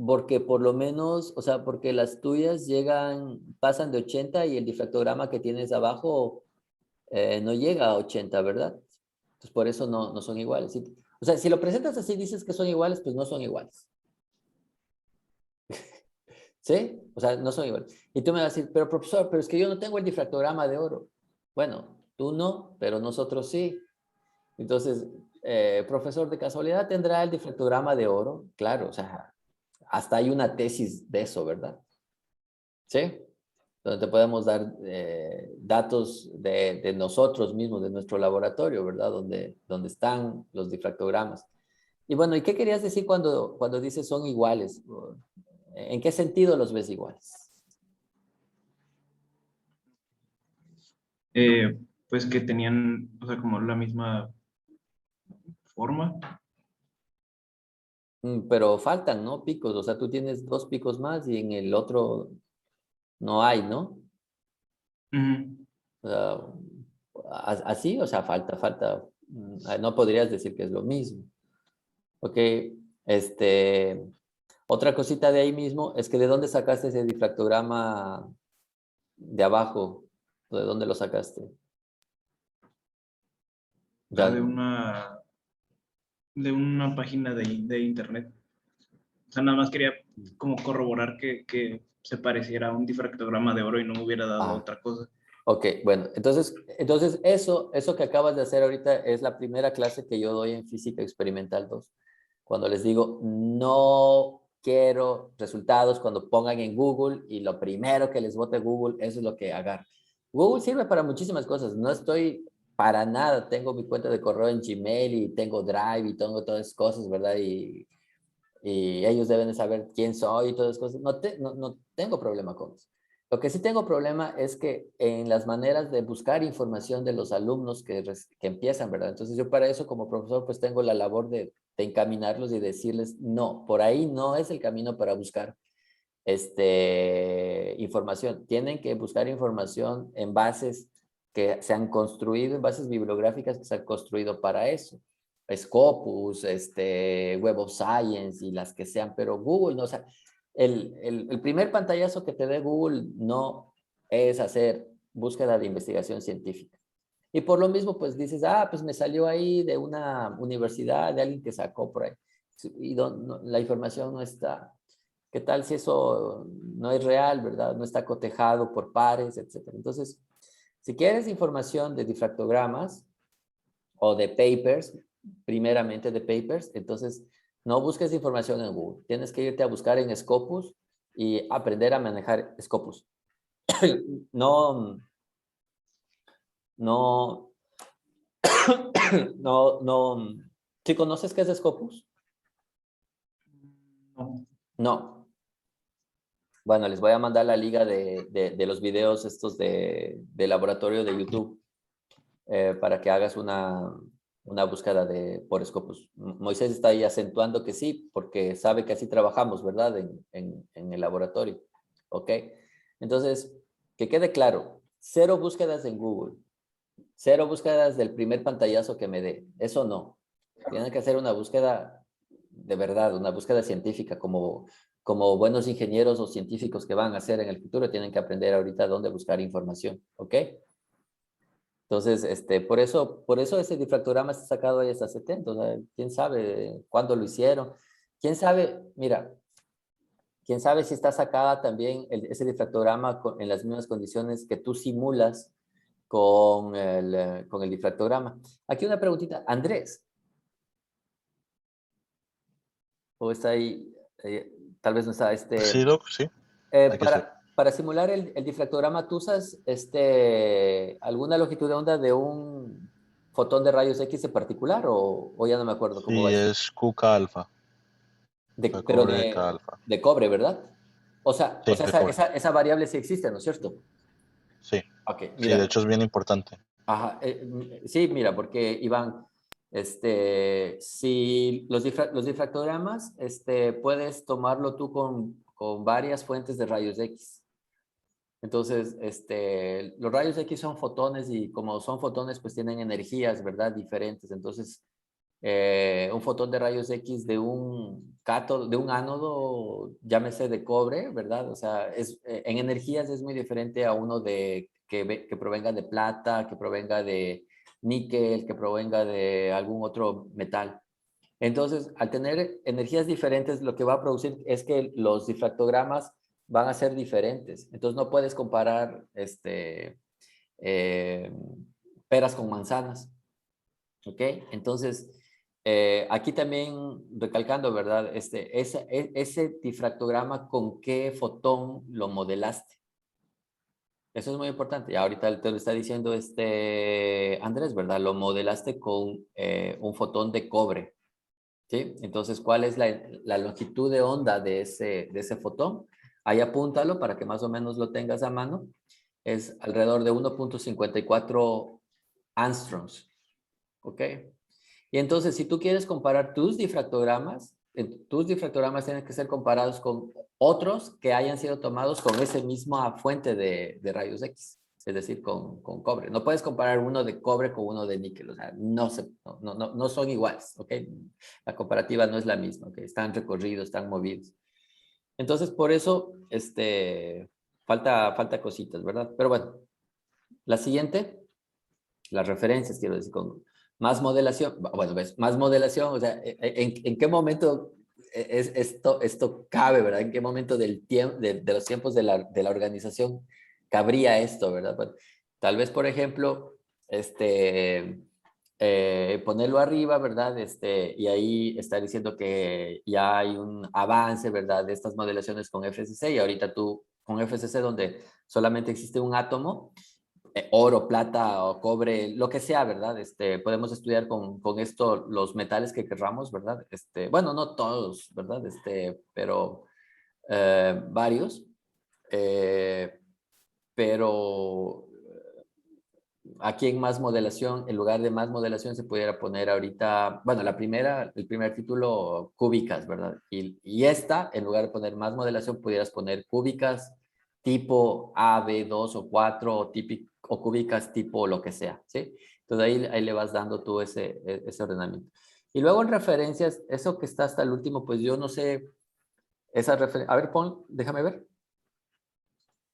S1: Porque por lo menos, o sea, porque las tuyas pasan de 80 y el difractograma que tienes abajo no llega a 80, ¿verdad? Entonces por eso no son iguales. O sea, si lo presentas así, dices que son iguales, pues no son iguales. ¿Sí? O sea, no son iguales. Y tú me vas a decir, pero profesor, pero es que yo no tengo el difractograma de oro. Bueno, tú no, pero nosotros sí. Entonces, profesor, ¿de casualidad tendrá el difractograma de oro? Claro, o sea, hasta hay una tesis de eso, ¿verdad? ¿Sí? donde te podemos dar datos de nosotros mismos, de nuestro laboratorio, ¿verdad? Donde están los difractogramas. Y bueno, ¿y qué querías decir cuando dices son iguales? ¿En qué sentido los ves iguales?
S2: Pues que tenían, o sea, como la misma forma.
S1: Pero faltan, ¿no? Picos, o sea, tú tienes 2 picos más y en el otro no hay, ¿no?
S2: Ujú.
S1: O sea, así, o sea, falta. No podrías decir que es lo mismo. Ok, este, otra cosita de ahí mismo es que ¿de dónde sacaste ese difractograma de abajo? ¿De dónde lo sacaste?
S2: O sea,
S1: Ya,
S2: de una página de internet. O sea, nada más quería como corroborar que se pareciera a un difractograma de oro y no me hubiera dado
S1: ah,
S2: otra cosa.
S1: ok, bueno, entonces eso que acabas de hacer ahorita es la primera clase que yo doy en Física Experimental 2. Cuando les digo, no quiero resultados, cuando pongan en Google y lo primero que les bote Google, eso es lo que agarran. Google sirve para muchísimas cosas. No estoy para nada, tengo mi cuenta de correo en Gmail y tengo Drive y tengo todas esas cosas, ¿verdad? Y ellos deben de saber quién soy y todas esas cosas. No tengo problema con eso. Lo que sí tengo problema es que en las maneras de buscar información de los alumnos que empiezan, ¿verdad? Entonces yo para eso como profesor pues tengo la labor de encaminarlos y decirles, no, por ahí no es el camino para buscar información. Tienen que buscar información en bases que se han construido, en bases bibliográficas que se han construido para eso. Scopus, Web of Science y las que sean, pero Google no, o sea, el primer pantallazo que te dé Google no es hacer búsqueda de investigación científica. Y por lo mismo, pues dices, pues me salió ahí de una universidad, de alguien que sacó por ahí. Y la información no está. ¿Qué tal si eso no es real, verdad? No está cotejado por pares, etcétera. Entonces, si quieres información de difractogramas o de papers, primeramente de papers, entonces no busques información en Google. Tienes que irte a buscar en Scopus y aprender a manejar Scopus. No, no, no. ¿Sí conoces qué es Scopus?
S2: No.
S1: No. Bueno, les voy a mandar la liga de los videos estos de laboratorio de YouTube para que hagas una búsqueda por Scopus. Moisés está ahí acentuando que sí, porque sabe que así trabajamos, ¿verdad? En el laboratorio. ¿Ok? Entonces, que quede claro, 0 búsquedas en Google, 0 búsquedas del primer pantallazo que me dé. Eso no. Tienen que hacer una búsqueda de verdad, una búsqueda científica, como buenos ingenieros o científicos que van a hacer en el futuro, tienen que aprender ahorita dónde buscar información, ¿ok? Entonces, por eso ese difractograma está sacado ahí hasta 70, o sea, quién sabe cuándo lo hicieron, quién sabe, mira, quién sabe si está sacada también ese difractograma en las mismas condiciones que tú simulas con el difractograma. Aquí una preguntita, Andrés, o está ahí, tal vez no está,
S3: Sí, Doc, sí, aquí estoy.
S1: para simular el difractograma, ¿tú usas alguna longitud de onda de un fotón de rayos X en particular o ya no me acuerdo cómo va
S3: Sí,
S1: eso?
S3: es QK alfa, o sea,
S1: Pero
S3: cobre K alfa.
S1: de cobre, ¿verdad? O
S3: Sí,
S1: sea,
S3: de
S1: esa,
S3: cobre.
S1: esa, esa variable sí existe, ¿no es cierto?
S3: Sí,
S1: Ok,
S3: sí, de
S1: mira.
S3: hecho es bien importante.
S1: Ajá, sí, mira, porque Iván, si los difractogramas, puedes tomarlo tú con varias fuentes de rayos X. Entonces, los rayos X son fotones y como son fotones, pues tienen energías, ¿verdad? Diferentes. Entonces, un fotón de rayos X de un cátodo, de un ánodo, llámese de cobre, ¿verdad? O sea, en energías es muy diferente a uno que provenga de plata, que provenga de níquel, que provenga de algún otro metal. Entonces, al tener energías diferentes, lo que va a producir es que los difractogramas van a ser diferentes. Entonces, no puedes comparar eh, peras con manzanas. ¿Ok? Entonces, aquí también recalcando, ¿verdad? Ese difractograma, ¿con qué fotón lo modelaste? Eso es muy importante. Y ahorita te lo está diciendo Andrés, ¿verdad? Lo modelaste con un fotón de cobre, ¿sí? Entonces, ¿cuál es la longitud de onda de ese fotón? Ahí apúntalo para que más o menos lo tengas a mano. Es alrededor de 1.54 angstroms, ¿ok? Y entonces, si tú quieres comparar tus difractogramas tienen que ser comparados con otros que hayan sido tomados con esa misma fuente de rayos X, es decir, con cobre. No puedes comparar uno de cobre con uno de níquel, o sea, no son iguales, ¿ok? La comparativa no es la misma, ¿ok? Están recorridos, están movidos. Entonces, por eso, falta cositas, ¿verdad? Pero bueno, la siguiente, las referencias, quiero decir, con más modelación. Bueno, ves, más modelación, o sea, ¿en qué momento esto cabe, verdad? ¿En qué momento de los tiempos de la organización cabría esto, verdad? Bueno, tal vez, por ejemplo, ponerlo arriba, ¿verdad? Y ahí está diciendo que ya hay un avance, ¿verdad? De estas modelaciones con FCC y ahorita tú con FCC donde solamente existe un átomo, oro, plata o cobre, lo que sea, ¿verdad? Podemos estudiar con esto los metales que querramos, ¿verdad? Bueno, no todos, ¿verdad? Pero varios. Eh, pero aquí en más modelación, en lugar de más modelación se pudiera poner ahorita, bueno, el primer título, cúbicas, ¿verdad? Y esta, en lugar de poner más modelación, pudieras poner cúbicas tipo A, B, 2 o 4 o cúbicas tipo lo que sea, ¿sí? Entonces ahí le vas dando tú ese ordenamiento. Y luego en referencias, eso que está hasta el último, pues yo no sé, esa referencia, a ver, déjame ver.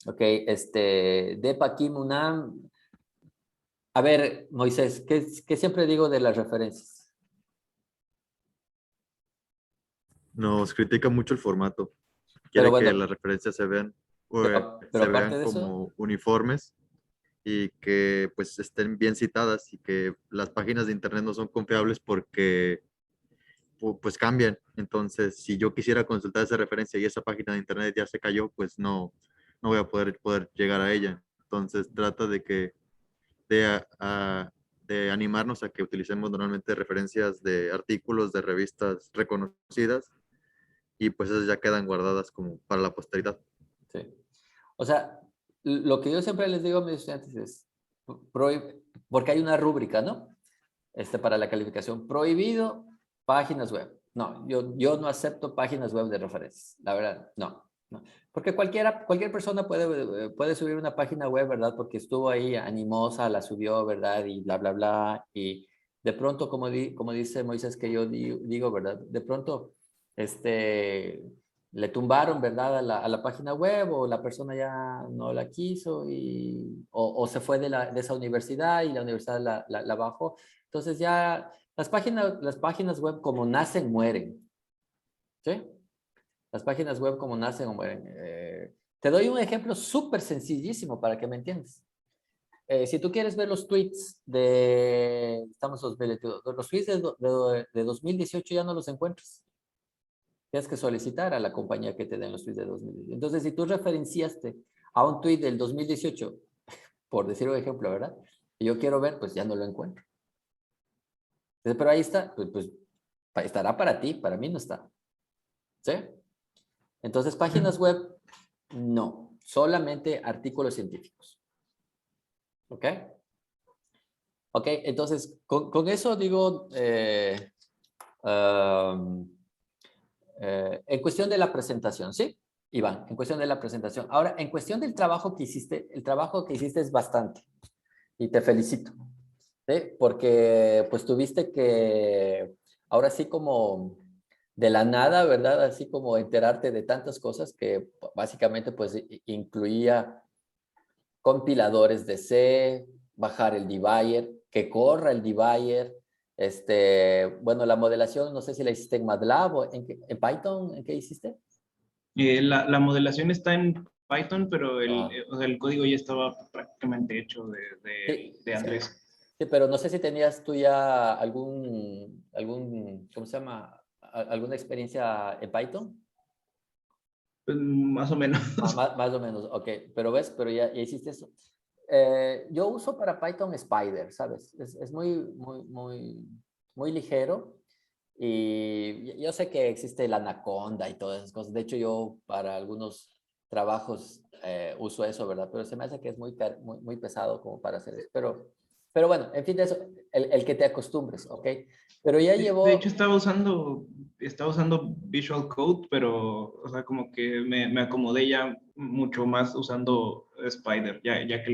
S1: Ok, Depa Kim Unam. A ver, Moisés, ¿qué siempre digo de las referencias?
S4: Nos critica mucho el formato.
S1: Pero
S4: Quiere que
S1: bueno,
S4: las referencias se vean,
S1: pero
S4: se
S1: aparte
S4: vean
S1: de eso,
S4: como uniformes y que pues estén bien citadas y que las páginas de internet no son confiables porque pues cambian. Entonces, si yo quisiera consultar esa referencia y esa página de internet ya se cayó, pues no voy a poder llegar a ella. Entonces, trata de que de animarnos a que utilicemos normalmente referencias de artículos de revistas reconocidas y pues esas ya quedan guardadas como para la posteridad.
S1: sí. O sea, lo que yo siempre les digo a mis estudiantes es, porque hay una rúbrica, ¿no? Para la calificación, prohibido páginas web. No, yo no acepto páginas web de referencias, la verdad, no. No. Porque cualquier persona puede subir una página web, ¿verdad? Porque estuvo ahí animosa, la subió, ¿verdad? Y bla, bla, bla. Y de pronto, como dice Moisés, que yo digo, ¿verdad? De pronto, le tumbaron, ¿verdad? A la página web o la persona ya no la quiso o se fue de esa universidad y la universidad la bajó. Entonces ya las páginas web como nacen, mueren. ¿Sí? Las páginas web como nacen o mueren. Te doy un ejemplo súper sencillísimo para que me entiendas. Si tú quieres ver los tweets estamos 2022, los tweets de 2018 ya no los encuentras. Tienes que solicitar a la compañía que te den los tweets de 2018. Entonces, si tú referenciaste a un tweet del 2018, por decir un ejemplo, ¿verdad? Y yo quiero ver, pues ya no lo encuentro. Entonces, pero ahí está, pues estará para ti, para mí no está. ¿Sí? Entonces, páginas web, no, solamente artículos científicos. ¿Ok? Ok, entonces, con eso digo, en cuestión de la presentación, ¿sí? Iván, en cuestión de la presentación. Ahora, en cuestión del trabajo que hiciste, el trabajo que hiciste es bastante y te felicito, ¿sí? Porque pues tuviste que, ahora sí como de la nada, ¿verdad? Así como enterarte de tantas cosas que básicamente pues incluía compiladores de C, bajar el debugger, que corra el debugger, bueno, la modelación, no sé si la hiciste en MATLAB o en Python, ¿en qué hiciste?
S2: La modelación está en Python, pero
S1: Ah,
S2: o sea, el código ya estaba prácticamente hecho
S1: sí,
S2: de
S1: sí,
S2: Andrés.
S1: sí, pero no sé si tenías tú ya ¿cómo se llama? ¿Alguna experiencia en Python?
S2: Pues, más o menos.
S1: Más o menos, ok. Pero ves, pero ya hiciste eso. Yo uso para Python Spider, ¿sabes? Es muy ligero. Y yo sé que existe el Anaconda y todas esas cosas. De hecho, yo para algunos trabajos uso eso, ¿verdad? Pero se me hace que es muy pesado como para hacer eso. Pero bueno, en fin, de eso, el que te acostumbres, ¿ok? Pero ya
S2: De hecho,
S1: llevo...
S2: estaba usando Visual Code, pero, o sea, como que me acomodé ya mucho más usando Spider,
S1: Ah,
S2: ya que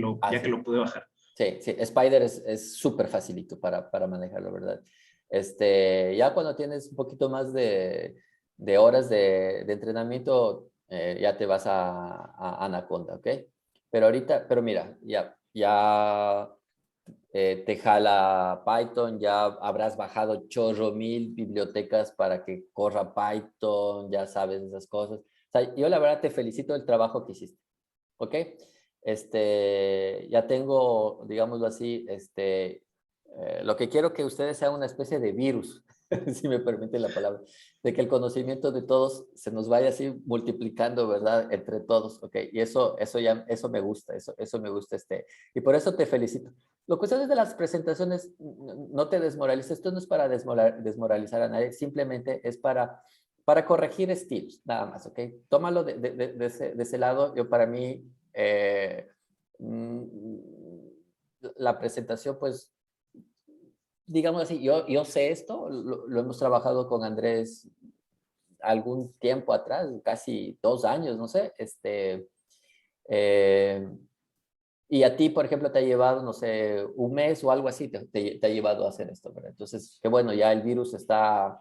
S1: sí.
S2: lo pude bajar.
S1: Sí, sí, Spider es súper facilito para manejarlo, ¿verdad? Ya cuando tienes un poquito más de horas de entrenamiento, ya te vas a Anaconda, ¿ok? Pero mira, ya te jala Python, ya habrás bajado chorro mil bibliotecas para que corra Python, ya sabes esas cosas. O sea, yo la verdad te felicito del trabajo que hiciste. ¿Ok? Ya tengo, digámoslo así, lo que quiero que ustedes sean una especie de virus, si me permite la palabra, de que el conocimiento de todos se nos vaya así multiplicando, ¿verdad? Entre todos, ¿ok? Y eso me gusta, eso me gusta, y por eso te felicito. Lo que ustedes de las presentaciones, no te desmoralices, esto no es para desmoralizar a nadie, simplemente es para corregir estilos, nada más, ¿ok? Tómalo de ese lado. Yo para mí, la presentación, pues, digamos así, yo sé esto, lo hemos trabajado con Andrés algún tiempo atrás, casi 2 años, no sé, eh, y a ti, por ejemplo, te ha llevado, no sé, un mes o algo así, te ha llevado a hacer esto, ¿verdad? Entonces, qué bueno, ya el virus se está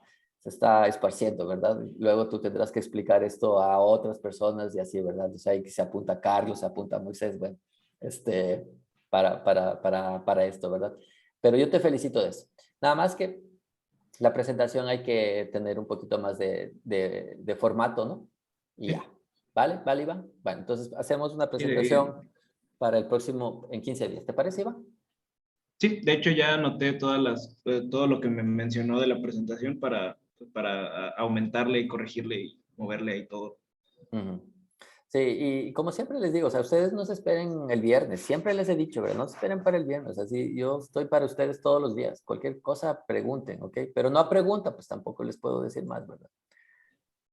S1: esparciendo, ¿verdad? Luego tú tendrás que explicar esto a otras personas y así, ¿verdad? O sea, ahí que se apunta Carlos, se apunta Moisés, bueno, este, para esto, ¿verdad? Pero yo te felicito de eso. Nada más que la presentación hay que tener un poquito más de formato, ¿no? Y ya.
S2: Sí.
S1: ¿Vale? ¿Vale, Iván? Bueno, entonces hacemos una
S2: Y
S1: presentación para el próximo, en 15 días. ¿Te parece, Iván?
S2: sí, de hecho ya anoté todo lo que me mencionó de la presentación para aumentarle y corregirle y moverle ahí todo.
S1: Ujú. Sí, y como siempre les digo, o sea, ustedes no se esperen el viernes, siempre les he dicho, ¿verdad? No se esperen para el viernes, así yo estoy para ustedes todos los días, cualquier cosa pregunten, ¿ok? Pero no a pregunta, pues tampoco les puedo decir más, ¿verdad?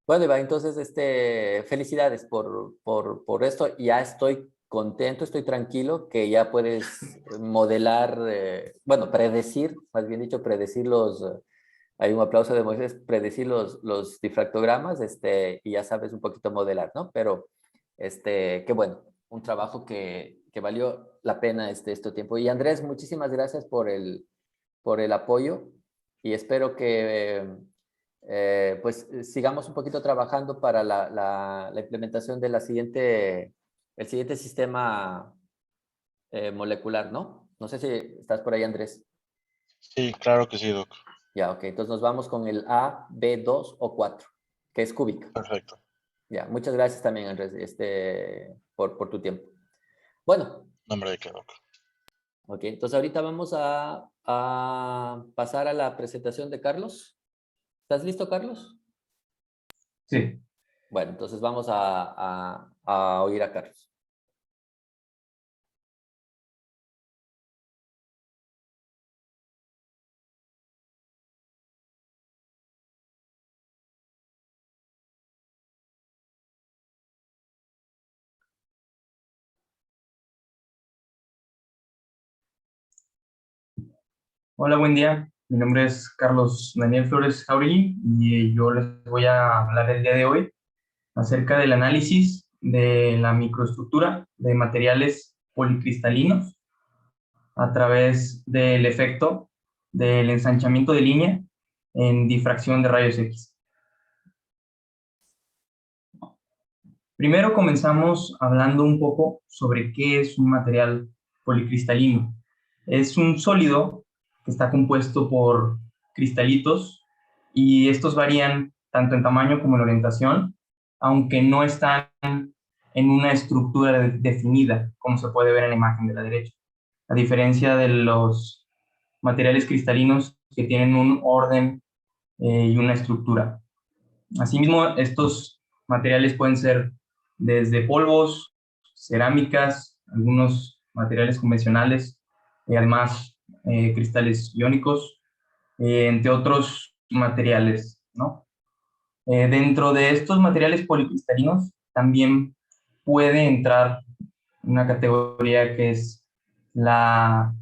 S1: Bueno, Iván, entonces, felicidades por esto. Ya estoy contento, estoy tranquilo que ya puedes modelar, bueno, predecir, más bien dicho, predecir hay un aplauso de Moisés, predecir los difractogramas, y ya sabes un poquito modelar, ¿no? Pero, qué bueno, un trabajo que valió la pena este tiempo. Y Andrés, muchísimas gracias por el apoyo y espero que pues sigamos un poquito trabajando para la implementación de el siguiente sistema molecular, ¿no? No sé si estás por ahí, Andrés.
S3: Sí, claro que sí, Doc.
S1: Ya, ok. Entonces nos vamos con el A, B2 o 4, que es cúbica.
S3: Perfecto.
S1: Ya, muchas gracias también, Andrés, por tu tiempo. Bueno,
S3: Nombre de qué, Doc.
S1: ok. Entonces ahorita vamos a pasar a la presentación de Carlos. ¿Estás listo, Carlos?
S2: Sí.
S1: Bueno, entonces vamos a oír a Carlos.
S5: Hola, buen día. Mi nombre es Carlos Daniel Flores Jauregui y yo les voy a hablar el día de hoy acerca del análisis de la microestructura de materiales policristalinos a través del efecto del ensanchamiento de línea en difracción de rayos X. Primero comenzamos hablando un poco sobre qué es un material policristalino. Es un sólido que está compuesto por cristalitos y estos varían tanto en tamaño como en orientación, aunque no están en una estructura definida, como se puede ver en la imagen de la derecha, a diferencia de los materiales cristalinos que tienen un orden y una estructura. Asimismo, estos materiales pueden ser desde polvos, cerámicas, algunos materiales convencionales, además cristales iónicos, entre otros materiales, ¿no? Dentro de estos materiales policristalinos también puede entrar una categoría que es la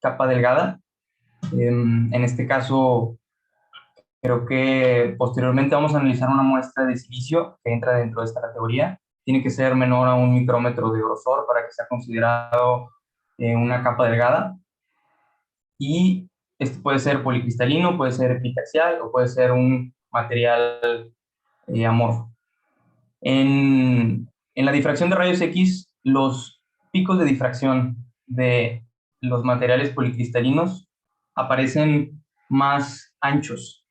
S5: capa delgada. En este caso, creo que posteriormente vamos a analizar una muestra de silicio que entra dentro de esta categoría. Tiene que ser menor a 1 micrómetro de grosor para que sea considerado una capa delgada. Y este puede ser policristalino, puede ser epitaxial o puede ser un material amorfo. En la difracción de rayos X, los picos de difracción de los materiales policristalinos aparecen más anchos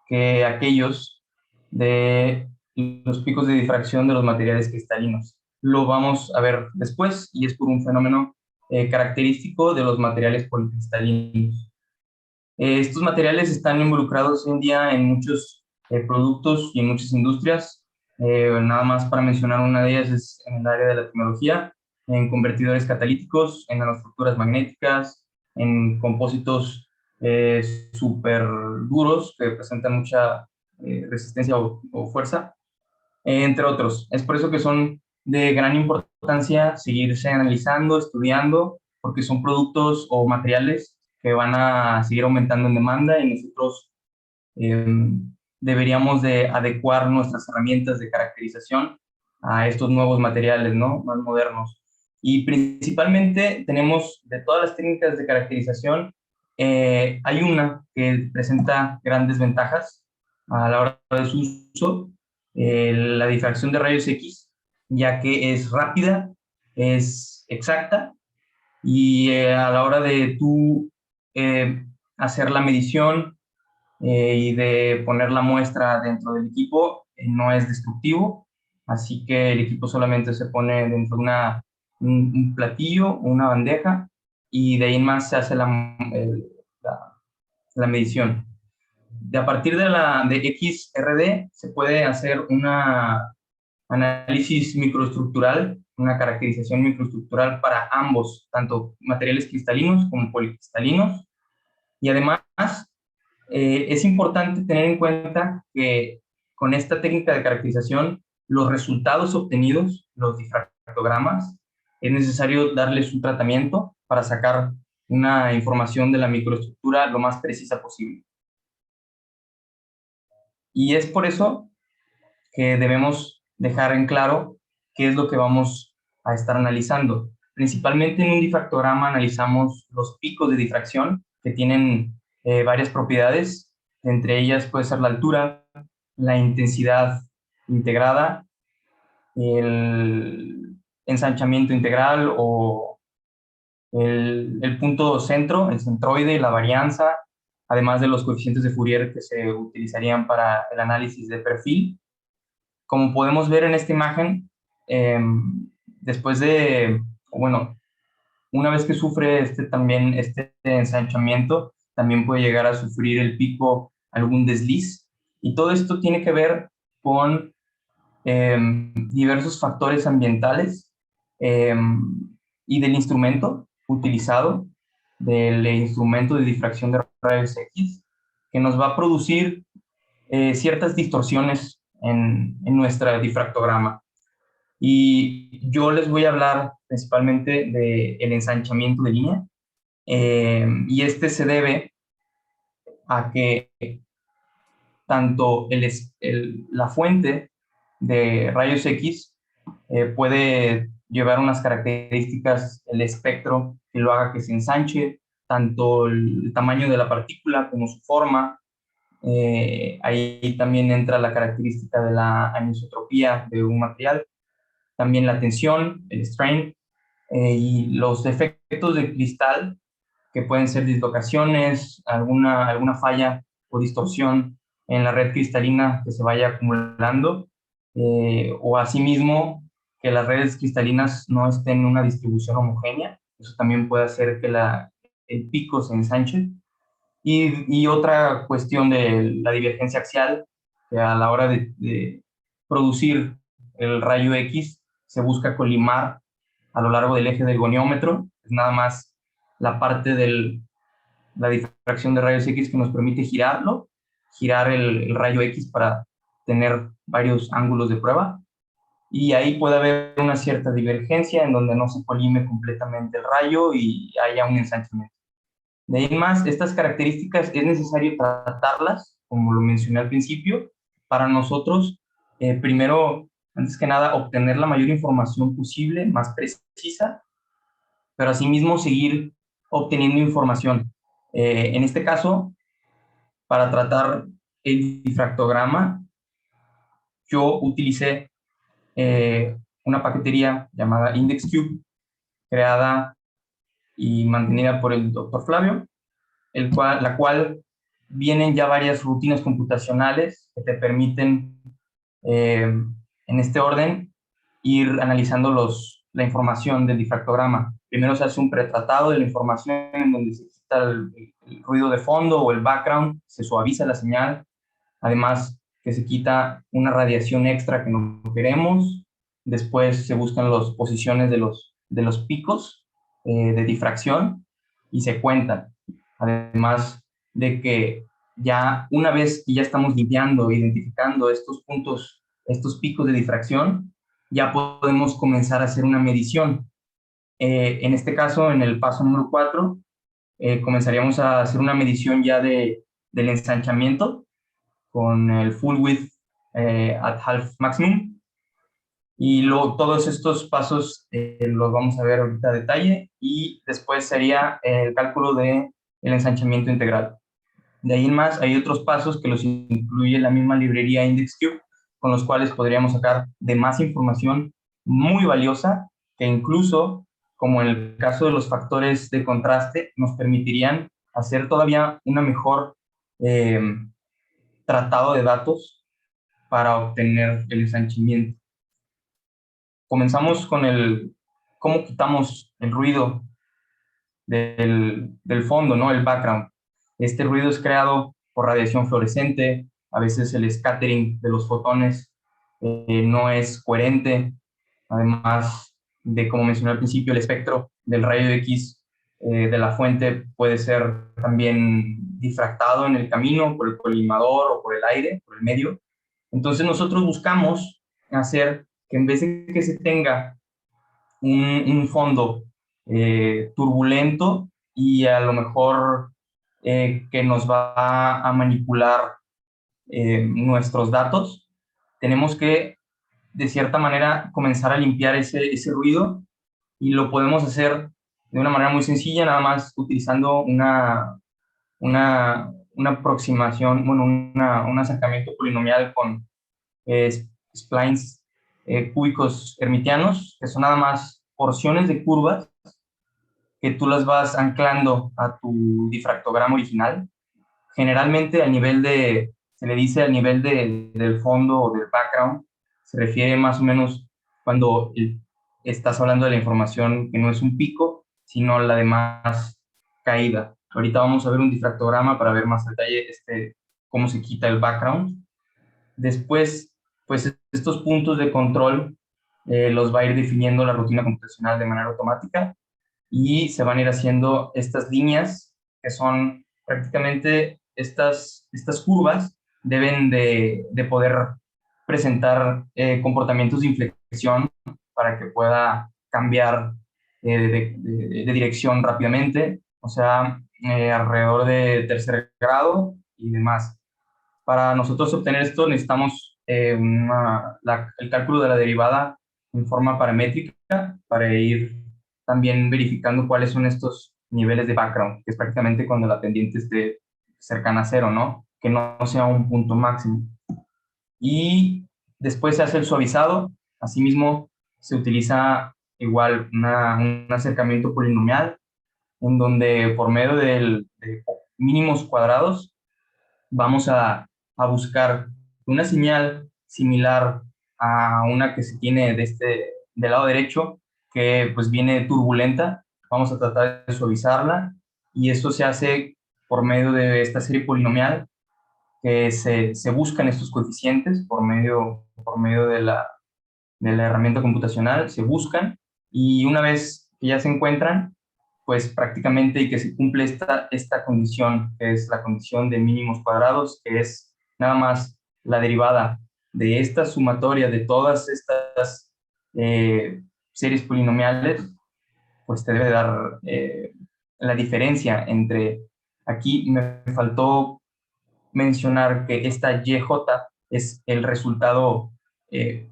S5: que aquellos de los picos de difracción de los materiales cristalinos. Lo vamos a ver después y es por un fenómeno característico de los materiales policristalinos. Estos materiales están involucrados hoy en día en muchos productos y en muchas industrias. Nada más para mencionar una de ellas es en el área de la tecnología, en convertidores catalíticos, en nanoestructuras magnéticas, en compósitos súper duros que presentan mucha resistencia o fuerza, entre otros. Es por eso que son de gran importancia seguirse analizando, estudiando, porque son productos o materiales que van a seguir aumentando en demanda y nosotros eh, deberíamos de adecuar nuestras herramientas de caracterización a estos nuevos materiales, ¿no? Más modernos. Y principalmente tenemos de todas las técnicas de caracterización, hay una que presenta grandes ventajas a la hora de su uso, la difracción de rayos X, ya que es rápida, es exacta y a la hora de tú hacer la medición y de poner la muestra dentro del equipo, no es destructivo, así que el equipo solamente se pone dentro de un platillo, una bandeja, y de ahí en más se hace la medición. A partir de XRD se puede hacer una análisis microestructural, una caracterización microestructural para ambos, tanto materiales cristalinos como policristalinos. Y además, es importante tener en cuenta que con esta técnica de caracterización, los resultados obtenidos, los difractogramas, es necesario darles un tratamiento para sacar una información de la microestructura lo más precisa posible. Y es por eso que debemos dejar en claro qué es lo que vamos a estar analizando. Principalmente en un difractograma analizamos los picos de difracción que tienen varias propiedades, entre ellas puede ser la altura, la intensidad integrada, el ensanchamiento integral o el punto centro, el centroide, la varianza, además de los coeficientes de Fourier que se utilizarían para el análisis de perfil. Como podemos ver en esta imagen, una vez que sufre este ensanchamiento, también puede llegar a sufrir el pico algún desliz. Y todo esto tiene que ver con diversos factores ambientales y del instrumento utilizado, del instrumento de difracción de rayos X, que nos va a producir ciertas distorsiones en nuestra difractograma. Y yo les voy a hablar principalmente del ensanchamiento de línea, y este se debe a que tanto la fuente de rayos X puede llevar unas características, el espectro que lo haga que se ensanche, tanto el tamaño de la partícula como su forma. Ahí también entra la característica de la anisotropía de un material, también la tensión, el strain, y los defectos de cristal, que pueden ser dislocaciones, alguna falla o distorsión en la red cristalina que se vaya acumulando, o asimismo que las redes cristalinas no estén en una distribución homogénea. Eso también puede hacer que el pico se ensanche. Y otra cuestión de la divergencia axial, que a la hora de producir el rayo X se busca colimar a lo largo del eje del goniómetro. Es nada más la parte de la difracción de rayos X que nos permite girar el rayo X para tener varios ángulos de prueba. Y ahí puede haber una cierta divergencia en donde no se colime completamente el rayo y haya un ensanchamiento. De ahí en más, estas características es necesario tratarlas, como lo mencioné al principio, para nosotros, primero, antes que nada, obtener la mayor información posible, más precisa, pero asimismo seguir obteniendo información. En este caso, para tratar el difractograma, yo utilicé una paquetería llamada IndexCube, creada y mantenida por el doctor Flavio, la cual vienen ya varias rutinas computacionales que te permiten, en este orden, ir analizando la información del difractograma. Primero se hace un pretratado de la información en donde se quita el ruido de fondo o el background, se suaviza la señal, además que se quita una radiación extra que no queremos. Después se buscan las posiciones de los picos de difracción y se cuentan. Además de que ya una vez que ya estamos limpiando, identificando estos puntos, estos picos de difracción, ya podemos comenzar a hacer una medición. En este caso, en el paso número 4, comenzaríamos a hacer una medición ya del ensanchamiento con el full width at half maximum. Y luego todos estos pasos los vamos a ver ahorita a detalle, y después sería el cálculo del ensanchamiento integral. De ahí en más hay otros pasos que los incluye la misma librería IndexCube, con los cuales podríamos sacar de más información muy valiosa, que incluso, como en el caso de los factores de contraste, nos permitirían hacer todavía una mejor tratado de datos para obtener el ensanchamiento. Comenzamos con cómo quitamos el ruido del fondo, ¿no? El background. Este ruido es creado por radiación fluorescente, a veces el scattering de los fotones no es coherente, además de, como mencioné al principio, el espectro del rayo X de la fuente puede ser también difractado en el camino por el colimador o por el aire, por el medio. Entonces nosotros buscamos hacer que, en vez de que se tenga un fondo turbulento y a lo mejor que nos va a manipular nuestros datos, tenemos que, de cierta manera, comenzar a limpiar ese ruido, y lo podemos hacer de una manera muy sencilla, nada más utilizando una aproximación, bueno, un acercamiento polinomial con splines cúbicos hermitianos, que son nada más porciones de curvas que tú las vas anclando a tu difractograma original. Generalmente se le dice al nivel del fondo o del background, se refiere más o menos cuando estás hablando de la información que no es un pico, sino la demás caída. Ahorita vamos a ver un difractograma para ver más detalle cómo se quita el background. Después, pues estos puntos de control los va a ir definiendo la rutina computacional de manera automática, y se van a ir haciendo estas líneas que son prácticamente estas curvas deben de poder presentar comportamientos de inflexión para que pueda cambiar de dirección rápidamente, o sea, alrededor de tercer grado y demás. Para nosotros obtener esto necesitamos el cálculo de la derivada en forma paramétrica para ir también verificando cuáles son estos niveles de background, que es prácticamente cuando la pendiente esté cercana a cero, ¿no? Que no sea un punto máximo. Y después se hace el suavizado. Asimismo, se utiliza igual un acercamiento polinomial, en donde por medio de mínimos cuadrados vamos a buscar una señal similar a una que se tiene del lado derecho, que pues viene turbulenta. Vamos a tratar de suavizarla, y esto se hace por medio de esta serie polinomial, que se buscan estos coeficientes por medio de la herramienta computacional, se buscan, y una vez que ya se encuentran, pues prácticamente, y que se cumple esta condición, que es la condición de mínimos cuadrados, que es nada más la derivada de esta sumatoria de todas estas series polinomiales, pues te debe dar la diferencia entre, aquí me faltó mencionar que esta YJ es el resultado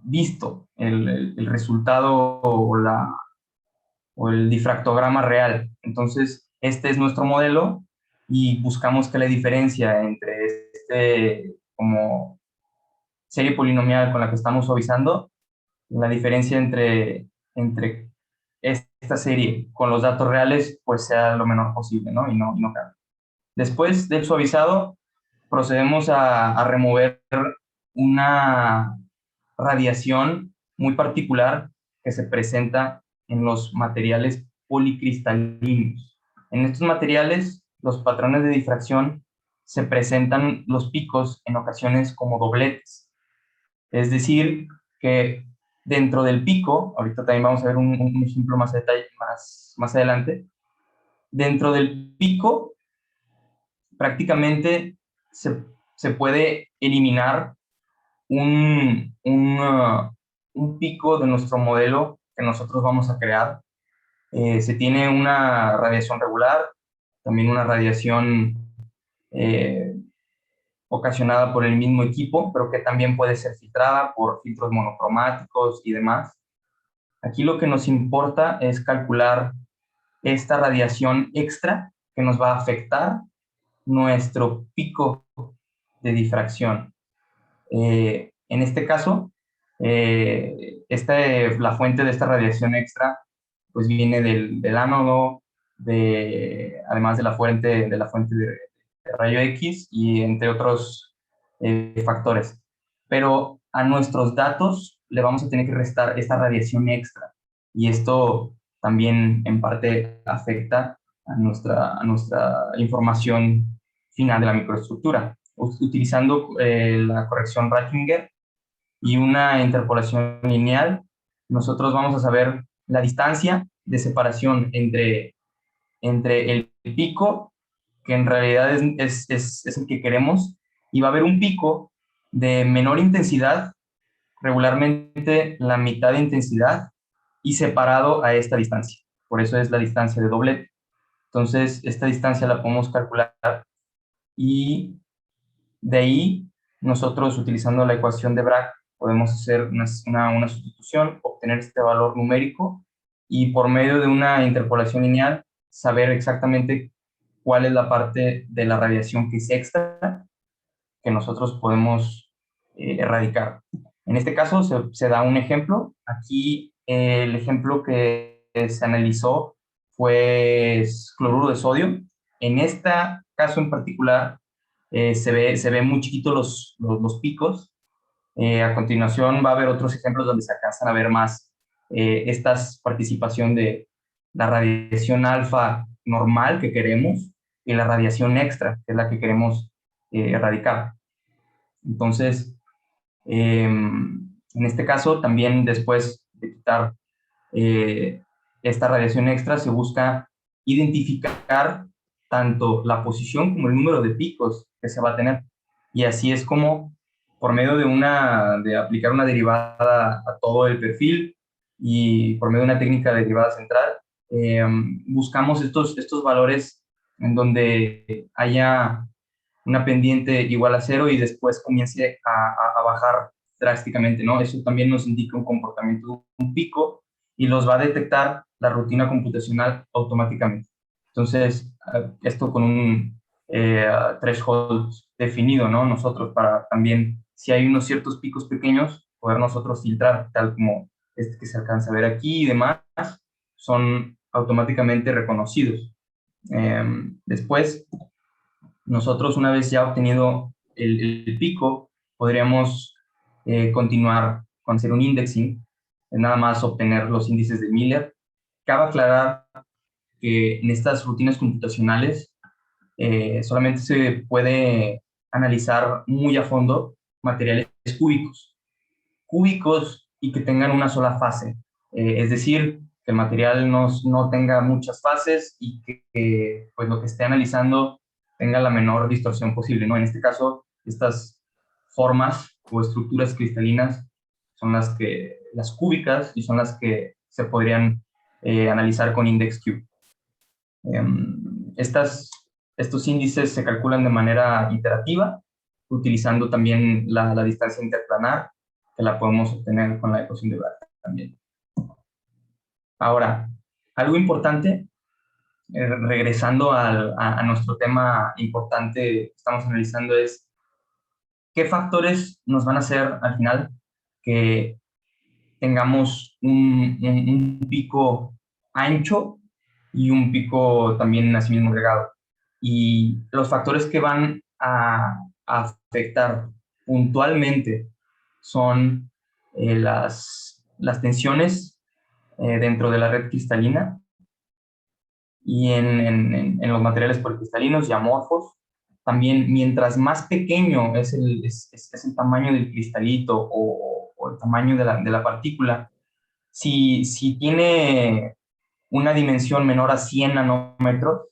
S5: visto, el resultado o el difractograma real. Entonces, este es nuestro modelo y buscamos que la diferencia entre como serie polinomial con la que estamos suavizando, la diferencia entre esta serie con los datos reales, pues sea lo menor posible, ¿no? Y no cambie. Después del suavizado, procedemos a remover una radiación muy particular que se presenta en los materiales policristalinos. En estos materiales, los patrones de difracción se presentan los picos en ocasiones como dobletes. Es decir, que dentro del pico, ahorita también vamos a ver un ejemplo más adelante, dentro del pico prácticamente se puede eliminar un pico de nuestro modelo que nosotros vamos a crear. Se tiene una radiación regular, también una radiación ocasionada por el mismo equipo, pero que también puede ser filtrada por filtros monocromáticos y demás. Aquí lo que nos importa es calcular esta radiación extra que nos va a afectar nuestro pico de difracción. En este caso, la fuente de esta radiación extra pues viene del ánodo, además de la fuente de rayo X y entre otros factores. Pero a nuestros datos le vamos a tener que restar esta radiación extra, y esto también en parte afecta a nuestra información final de la microestructura. Utilizando la corrección Ratzinger y una interpolación lineal, nosotros vamos a saber la distancia de separación entre el pico, que en realidad es el que queremos, y va a haber un pico de menor intensidad, regularmente la mitad de intensidad, y separado a esta distancia. Por eso es la distancia de doblete. Entonces, esta distancia la podemos calcular, y de ahí nosotros, utilizando la ecuación de Bragg, podemos hacer una sustitución, obtener este valor numérico, y por medio de una interpolación lineal saber exactamente cuál es la parte de la radiación que es extra que nosotros podemos erradicar. En este caso se da un ejemplo. Aquí el ejemplo que se analizó fue cloruro de sodio. En este caso en particular se ve muy chiquito los picos. A continuación va a haber otros ejemplos donde se alcanzan a ver más esta participación de la radiación alfa normal que queremos y la radiación extra, que es la que queremos erradicar. Entonces, en este caso, también después de quitar esta radiación extra, se busca identificar tanto la posición como el número de picos que se va a tener. Y así es como, por medio de aplicar una derivada a todo el perfil y por medio de una técnica de derivada central, buscamos estos valores en donde haya una pendiente igual a 0 y después comience a bajar drásticamente, ¿no? Eso también nos indica un comportamiento de un pico y los va a detectar la rutina computacional automáticamente. Entonces, esto con un threshold definido, ¿no? Nosotros para también, si hay unos ciertos picos pequeños, poder nosotros filtrar, tal como este que se alcanza a ver aquí y demás, son automáticamente reconocidos. Después, nosotros, una vez ya obtenido el pico, podríamos continuar con hacer un indexing, nada más obtener los índices de Miller. Cabe aclarar que en estas rutinas computacionales solamente se puede analizar muy a fondo materiales cúbicos y que tengan una sola fase. Es decir, que el material no tenga muchas fases y que, pues lo que esté analizando tenga la menor distorsión posible, ¿no? En este caso, estas formas o estructuras cristalinas son las cúbicas y son las que se podrían analizar con Index Cube. Estos índices se calculan de manera iterativa, utilizando también la distancia interplanar, que la podemos obtener con la ecuación de Bragg también. Ahora, algo importante, regresando a nuestro tema importante que estamos analizando, es qué factores nos van a hacer al final que tengamos un pico ancho y un pico también así mismo regado. Y los factores que van a afectar puntualmente son las tensiones dentro de la red cristalina y en los materiales policristalinos y amorfos. También, mientras más pequeño es el tamaño del cristalito o el tamaño de la partícula, si tiene una dimensión menor a 100 nanómetros,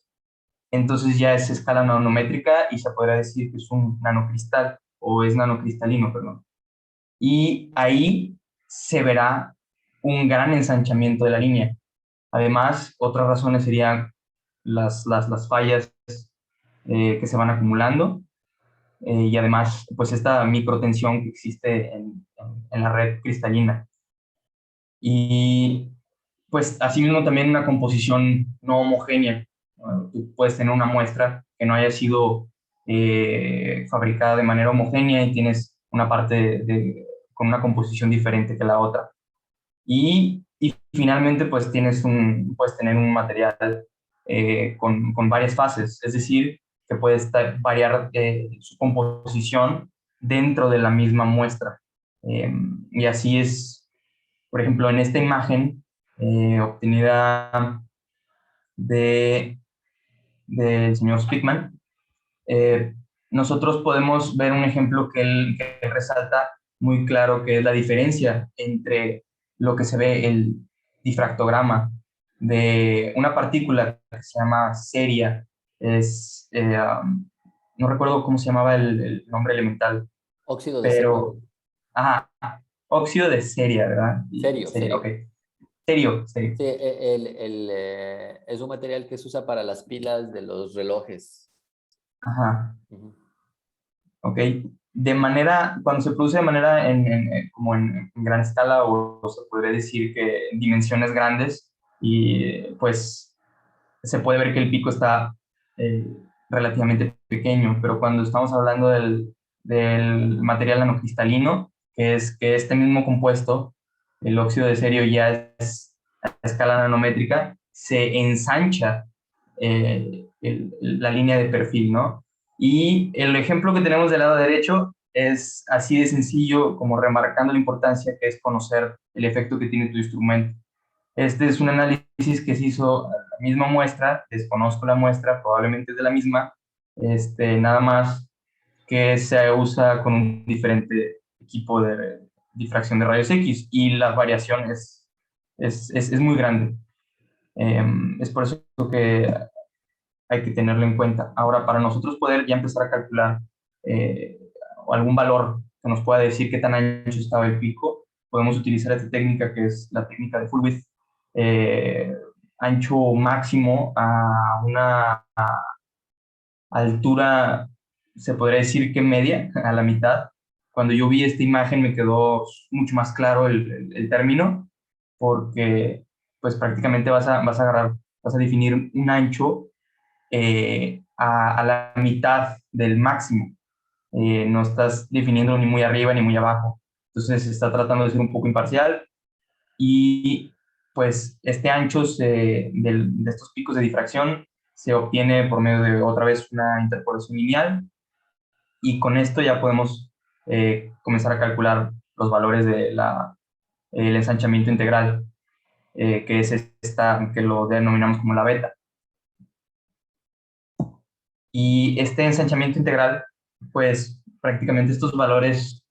S5: entonces ya es escala nanométrica y se podría decir que es un nanocristal o es nanocristalino, perdón. Y ahí se verá un gran ensanchamiento de la línea. Además, otras razones serían las fallas que se van acumulando y además, pues esta microtensión que existe en la red cristalina. Y pues asimismo también una composición no homogénea. Tú puedes tener una muestra que no haya sido fabricada de manera homogénea y tienes una parte con una composición diferente que la otra. Y finalmente pues puedes tener un material con varias fases, es decir, que puede variar su composición dentro de la misma muestra. Y así es, por ejemplo, en esta imagen obtenida del señor Speakman, eh, nosotros podemos ver un ejemplo que él resalta muy claro, que es la diferencia entre lo que se ve el difractograma de una partícula que se llama ceria, no recuerdo cómo se llamaba el nombre elemental,
S1: Óxido de
S5: pero,
S1: cerio.
S5: ajá, óxido de ceria, ¿verdad?
S1: Cerio,
S5: Ceria,
S1: cerio.
S5: ok. Cerio.
S1: Sí, es un material que se usa para las pilas de los relojes.
S5: Ajá.
S1: Ujú.
S5: ¿Ok? Cuando se produce de manera como en gran escala, o se podría decir que en dimensiones grandes, y pues se puede ver que el pico está eh, relativamente pequeño, pero cuando estamos hablando del material nanocristalino, que este mismo compuesto, el óxido de cerio, ya es a escala nanométrica, se ensancha la línea de perfil, ¿no? Y el ejemplo que tenemos del lado derecho es así de sencillo, como remarcando la importancia que es conocer el efecto que tiene tu instrumento. Este es un análisis que se hizo a la misma muestra, desconozco la muestra, probablemente es de la misma, nada más que se usa con un diferente equipo de difracción de rayos X y la variación es muy grande. Es por eso que hay que tenerlo en cuenta. Ahora, para nosotros poder ya empezar a calcular eh, algún valor que nos pueda decir qué tan ancho estaba el pico, podemos utilizar esta técnica que es la técnica de full width, eh, ancho máximo a una altura, se podría decir que media, a la mitad. Cuando yo vi esta imagen me quedó mucho más claro el término, porque pues prácticamente vas a agarrar, vas a definir un ancho a la mitad del máximo. No estás definiendo ni muy arriba ni muy abajo. Entonces se está tratando de ser un poco imparcial y pues este ancho de estos picos de difracción se obtiene por medio de otra vez una interpolación lineal y con esto ya podemos comenzar a calcular los valores el ensanchamiento integral, que es que lo denominamos como la beta. Y este ensanchamiento integral pues prácticamente estos valores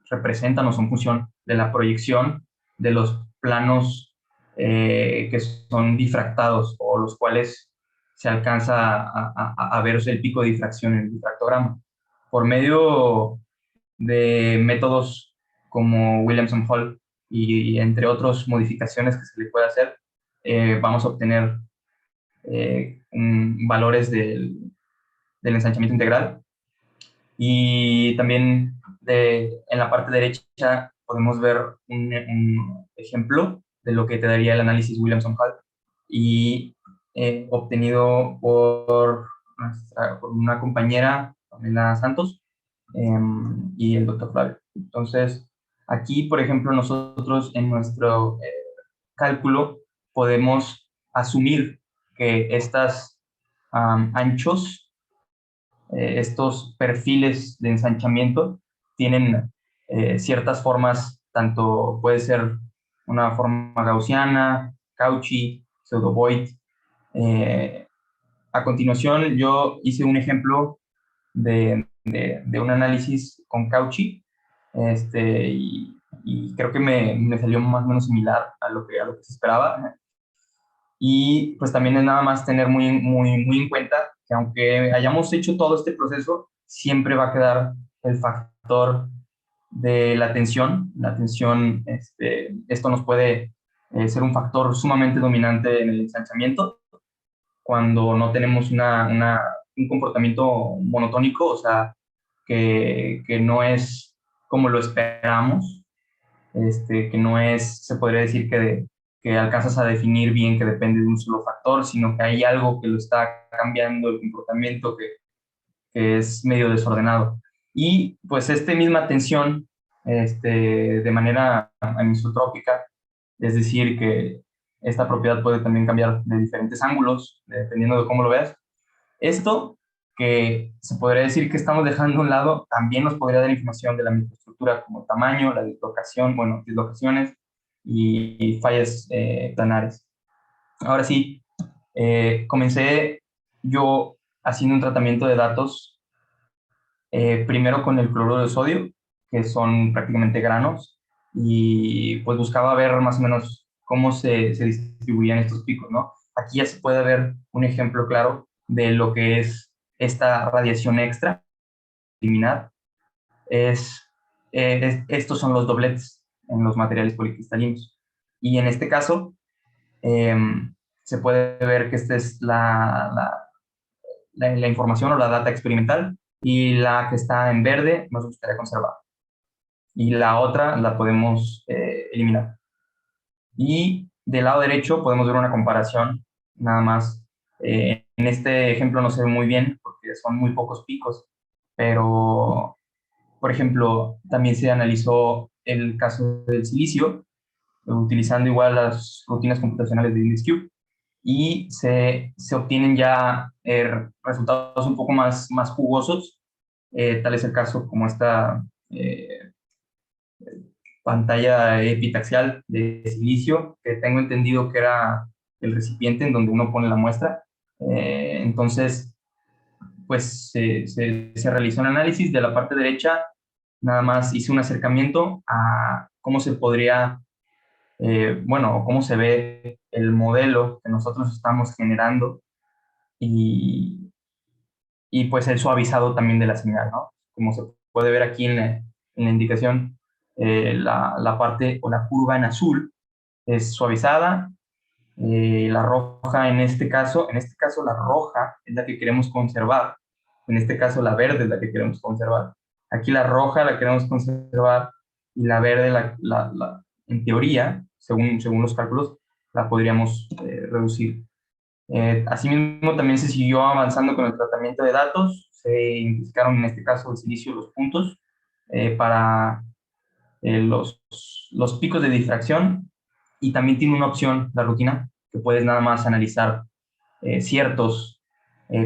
S5: representan o son función de la proyección de los planos que son difractados o los cuales se alcanza a ver el pico de difracción en el difractograma. Por medio de métodos como Williamson-Hall y entre otras modificaciones que se le puede hacer, vamos a obtener valores del ensanchamiento integral. Y también en la parte derecha podemos ver un ejemplo de lo que te daría el análisis Williamson-Hall y obtenido por una compañera, Pamela Santos, y el doctor Flavio. Entonces, aquí, por ejemplo, nosotros en nuestro cálculo podemos asumir que estas anchos, estos perfiles de ensanchamiento tienen ciertas formas, tanto puede ser una forma gaussiana, Cauchy, pseudo-Voigt. A continuación, yo hice un ejemplo de un análisis con Cauchy, y creo que me salió más o menos similar a lo que se esperaba. Y pues también es nada más tener muy en cuenta que aunque hayamos hecho todo este proceso, siempre va a quedar el factor de la tensión. La tensión, esto nos puede ser un factor sumamente dominante en el ensanchamiento cuando no tenemos un comportamiento monotónico, o sea, que no es como lo esperamos, que no es, se podría decir que alcanzas a definir bien que depende de un solo factor, sino que hay algo que lo está cambiando el comportamiento que es medio desordenado. Y pues misma tensión de manera anisotrópica, es decir, que esta propiedad puede también cambiar de diferentes ángulos, dependiendo de cómo lo veas. Esto que se podría decir que estamos dejando a un lado, también nos podría dar información de la microestructura como tamaño, la dislocación, bueno, dislocaciones y fallas planares. Ahora sí, comencé yo haciendo un tratamiento de datos, primero con el cloruro de sodio, que son prácticamente granos, y pues buscaba ver más o menos cómo se distribuían estos picos, ¿no? Aquí ya se puede ver un ejemplo claro de lo que es esta radiación extra, eliminar, estos son los dobletes en los materiales policristalinos. Y en este caso, eh, se puede ver que esta es la información o la data experimental, y la que está en verde nos gustaría conservar. Y la otra la podemos eliminar. Y del lado derecho podemos ver una comparación, nada más. En este ejemplo no se ve muy bien porque son muy pocos picos, pero, por ejemplo, también se analizó el caso del silicio, utilizando igual las rutinas computacionales de IndexCube, y se obtienen ya resultados un poco más jugosos. Tal es el caso como esta pantalla epitaxial de silicio, que tengo entendido que era el recipiente en donde uno pone la muestra. Entonces, pues se realizó un análisis de la parte derecha, nada más hice un acercamiento a cómo se podría, bueno, cómo se ve el modelo que nosotros estamos generando, y, y pues el suavizado también de la señal, ¿no? Como se puede ver aquí en la indicación, la parte o la curva en azul es suavizada, la roja en este caso la roja es la que queremos conservar, en este caso la verde es la que queremos conservar. Aquí la roja la queremos conservar y la verde, en teoría, según los cálculos, la podríamos reducir. Asimismo, también se siguió avanzando con el tratamiento de datos. Se identificaron en este caso de silicio los puntos para los picos de difracción, y también tiene una opción, la rutina, que puedes nada más analizar ciertos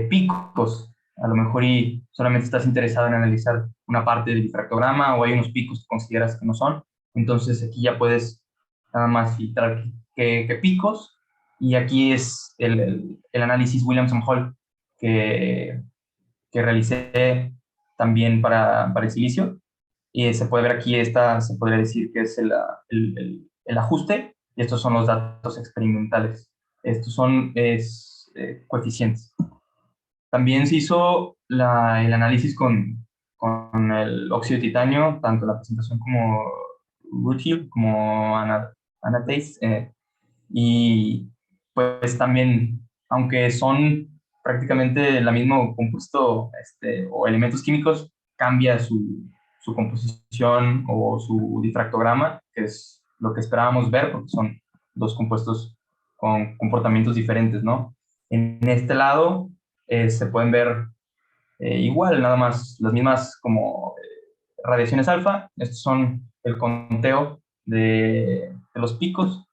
S5: picos. A lo mejor y solamente estás interesado en analizar una parte del difractograma, o hay unos picos que consideras que no son. Entonces aquí ya puedes nada más filtrar qué picos, y aquí es el análisis Williamson-Hall, que que realicé también para el silicio. Y se puede ver aquí, se podría decir que es el ajuste, y estos son los datos experimentales. Estos son coeficientes. También se hizo el análisis con el óxido de titanio, tanto la presentación como rutile, como anatase, y pues también, aunque son prácticamente el mismo compuesto o elementos químicos, cambia su composición o su difractograma, que es lo que esperábamos ver, porque son dos compuestos con comportamientos diferentes, ¿no? En este lado se pueden ver igual, nada más las mismas como radiaciones alfa. Estos son el conteo de los picos.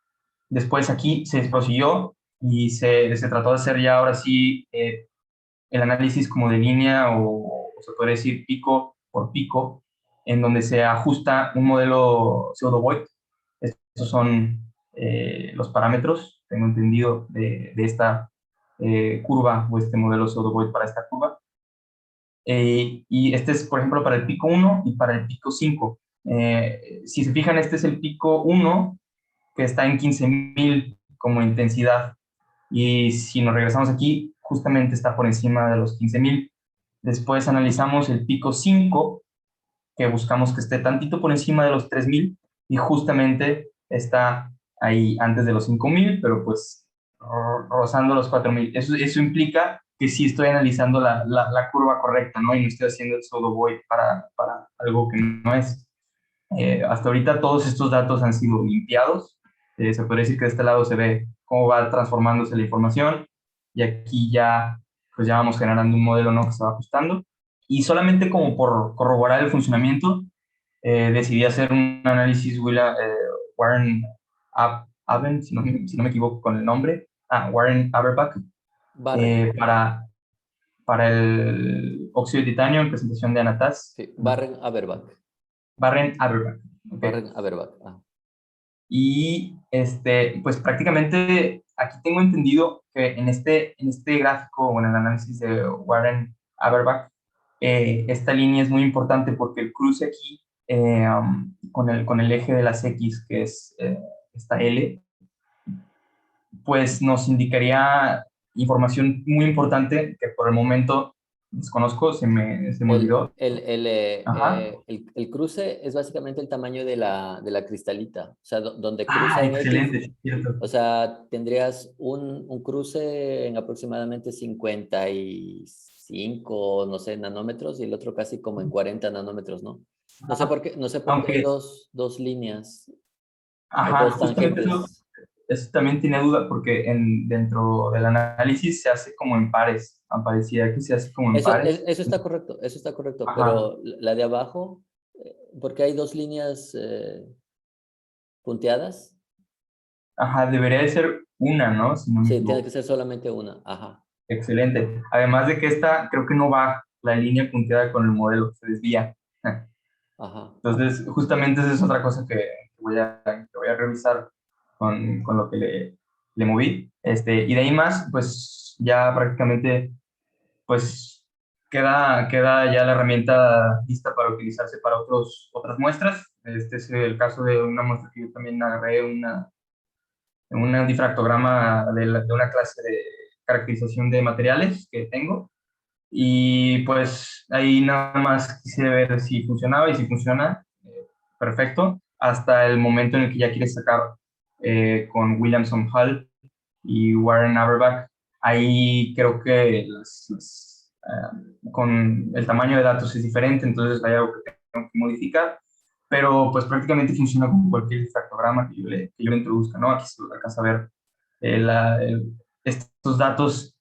S5: Después aquí se prosiguió y se trató de hacer ya ahora sí el análisis como de línea o se puede decir pico por pico, en donde se ajusta un modelo pseudo-Voigt. Estos son los parámetros, tengo entendido, de esta curva o este modelo pseudo-Voigt para esta curva. Y este es, por ejemplo, para el pico 1 y para el pico 5. Si se fijan, este es el pico 1, que está en 15.000 como intensidad. Y si nos regresamos aquí, justamente está por encima de los 15.000. Después analizamos el pico 5, que buscamos que esté tantito por encima de los 3.000, y justamente está ahí antes de los 5.000, pero pues rozando los 4.000. Eso implica que sí estoy analizando la curva correcta, ¿no? Y no estoy haciendo el solo void para algo que no es. Hasta ahorita todos estos datos han sido limpiados. Se puede decir que de este lado se ve cómo va transformándose la información, y aquí ya, pues ya vamos generando un modelo, ¿no?, que se va ajustando. Y solamente como por corroborar el funcionamiento, decidí hacer un análisis Warren Aben, si no me equivoco con el nombre, Warren Aberbach,
S1: Barren.
S5: para el óxido de titanio en presentación de anatase.
S1: Sí, Barren Aberbach.
S5: Barren Aberbach. Okay.
S1: Barren Aberbach. Ah.
S5: Y pues prácticamente aquí tengo entendido que en este gráfico o en el análisis de Warren Aberbach, esta línea es muy importante porque el cruce aquí con el eje de las X, que es esta L, pues nos indicaría información muy importante que por el momento desconozco, se me olvidó.
S1: El cruce es básicamente el tamaño de la cristalita, o sea, donde cruza en
S5: excelente,
S1: X,
S5: cierto.
S1: o sea, tendrías un cruce en aproximadamente 55, no sé, nanómetros, y el otro casi como en 40 nanómetros, ¿no? No sé por qué hay dos líneas, dos tangentes.
S5: Eso también tiene duda, porque dentro del análisis se hace como en pares. Aparecía que se hace como en pares.
S1: Eso está correcto, pero la de abajo, porque hay dos líneas punteadas.
S5: Ajá, debería de ser una, ¿no? Si no me
S1: Sí,
S5: equivoco.
S1: tiene que ser solamente una. Ajá.
S5: Excelente. Además de que esta creo que no va la línea punteada con el modelo, se desvía.
S1: Ajá.
S5: Entonces, justamente esa es otra cosa que voy a revisar con lo que le moví. Y de ahí más, pues ya prácticamente, pues queda ya la herramienta lista para utilizarse para otras muestras. Este es el caso de una muestra que yo también agarré, un difractograma de una clase de caracterización de materiales que tengo. Y pues ahí nada más quise ver si funcionaba, y si funciona, perfecto, hasta el momento en el que ya quieres sacar con Williamson Hall y Warren Aberbach. Ahí creo que con el tamaño de datos es diferente, entonces hay algo que tengo que modificar, pero pues prácticamente funciona con cualquier difractograma que yo le introduzca, ¿no? Aquí se alcanza a ver estos datos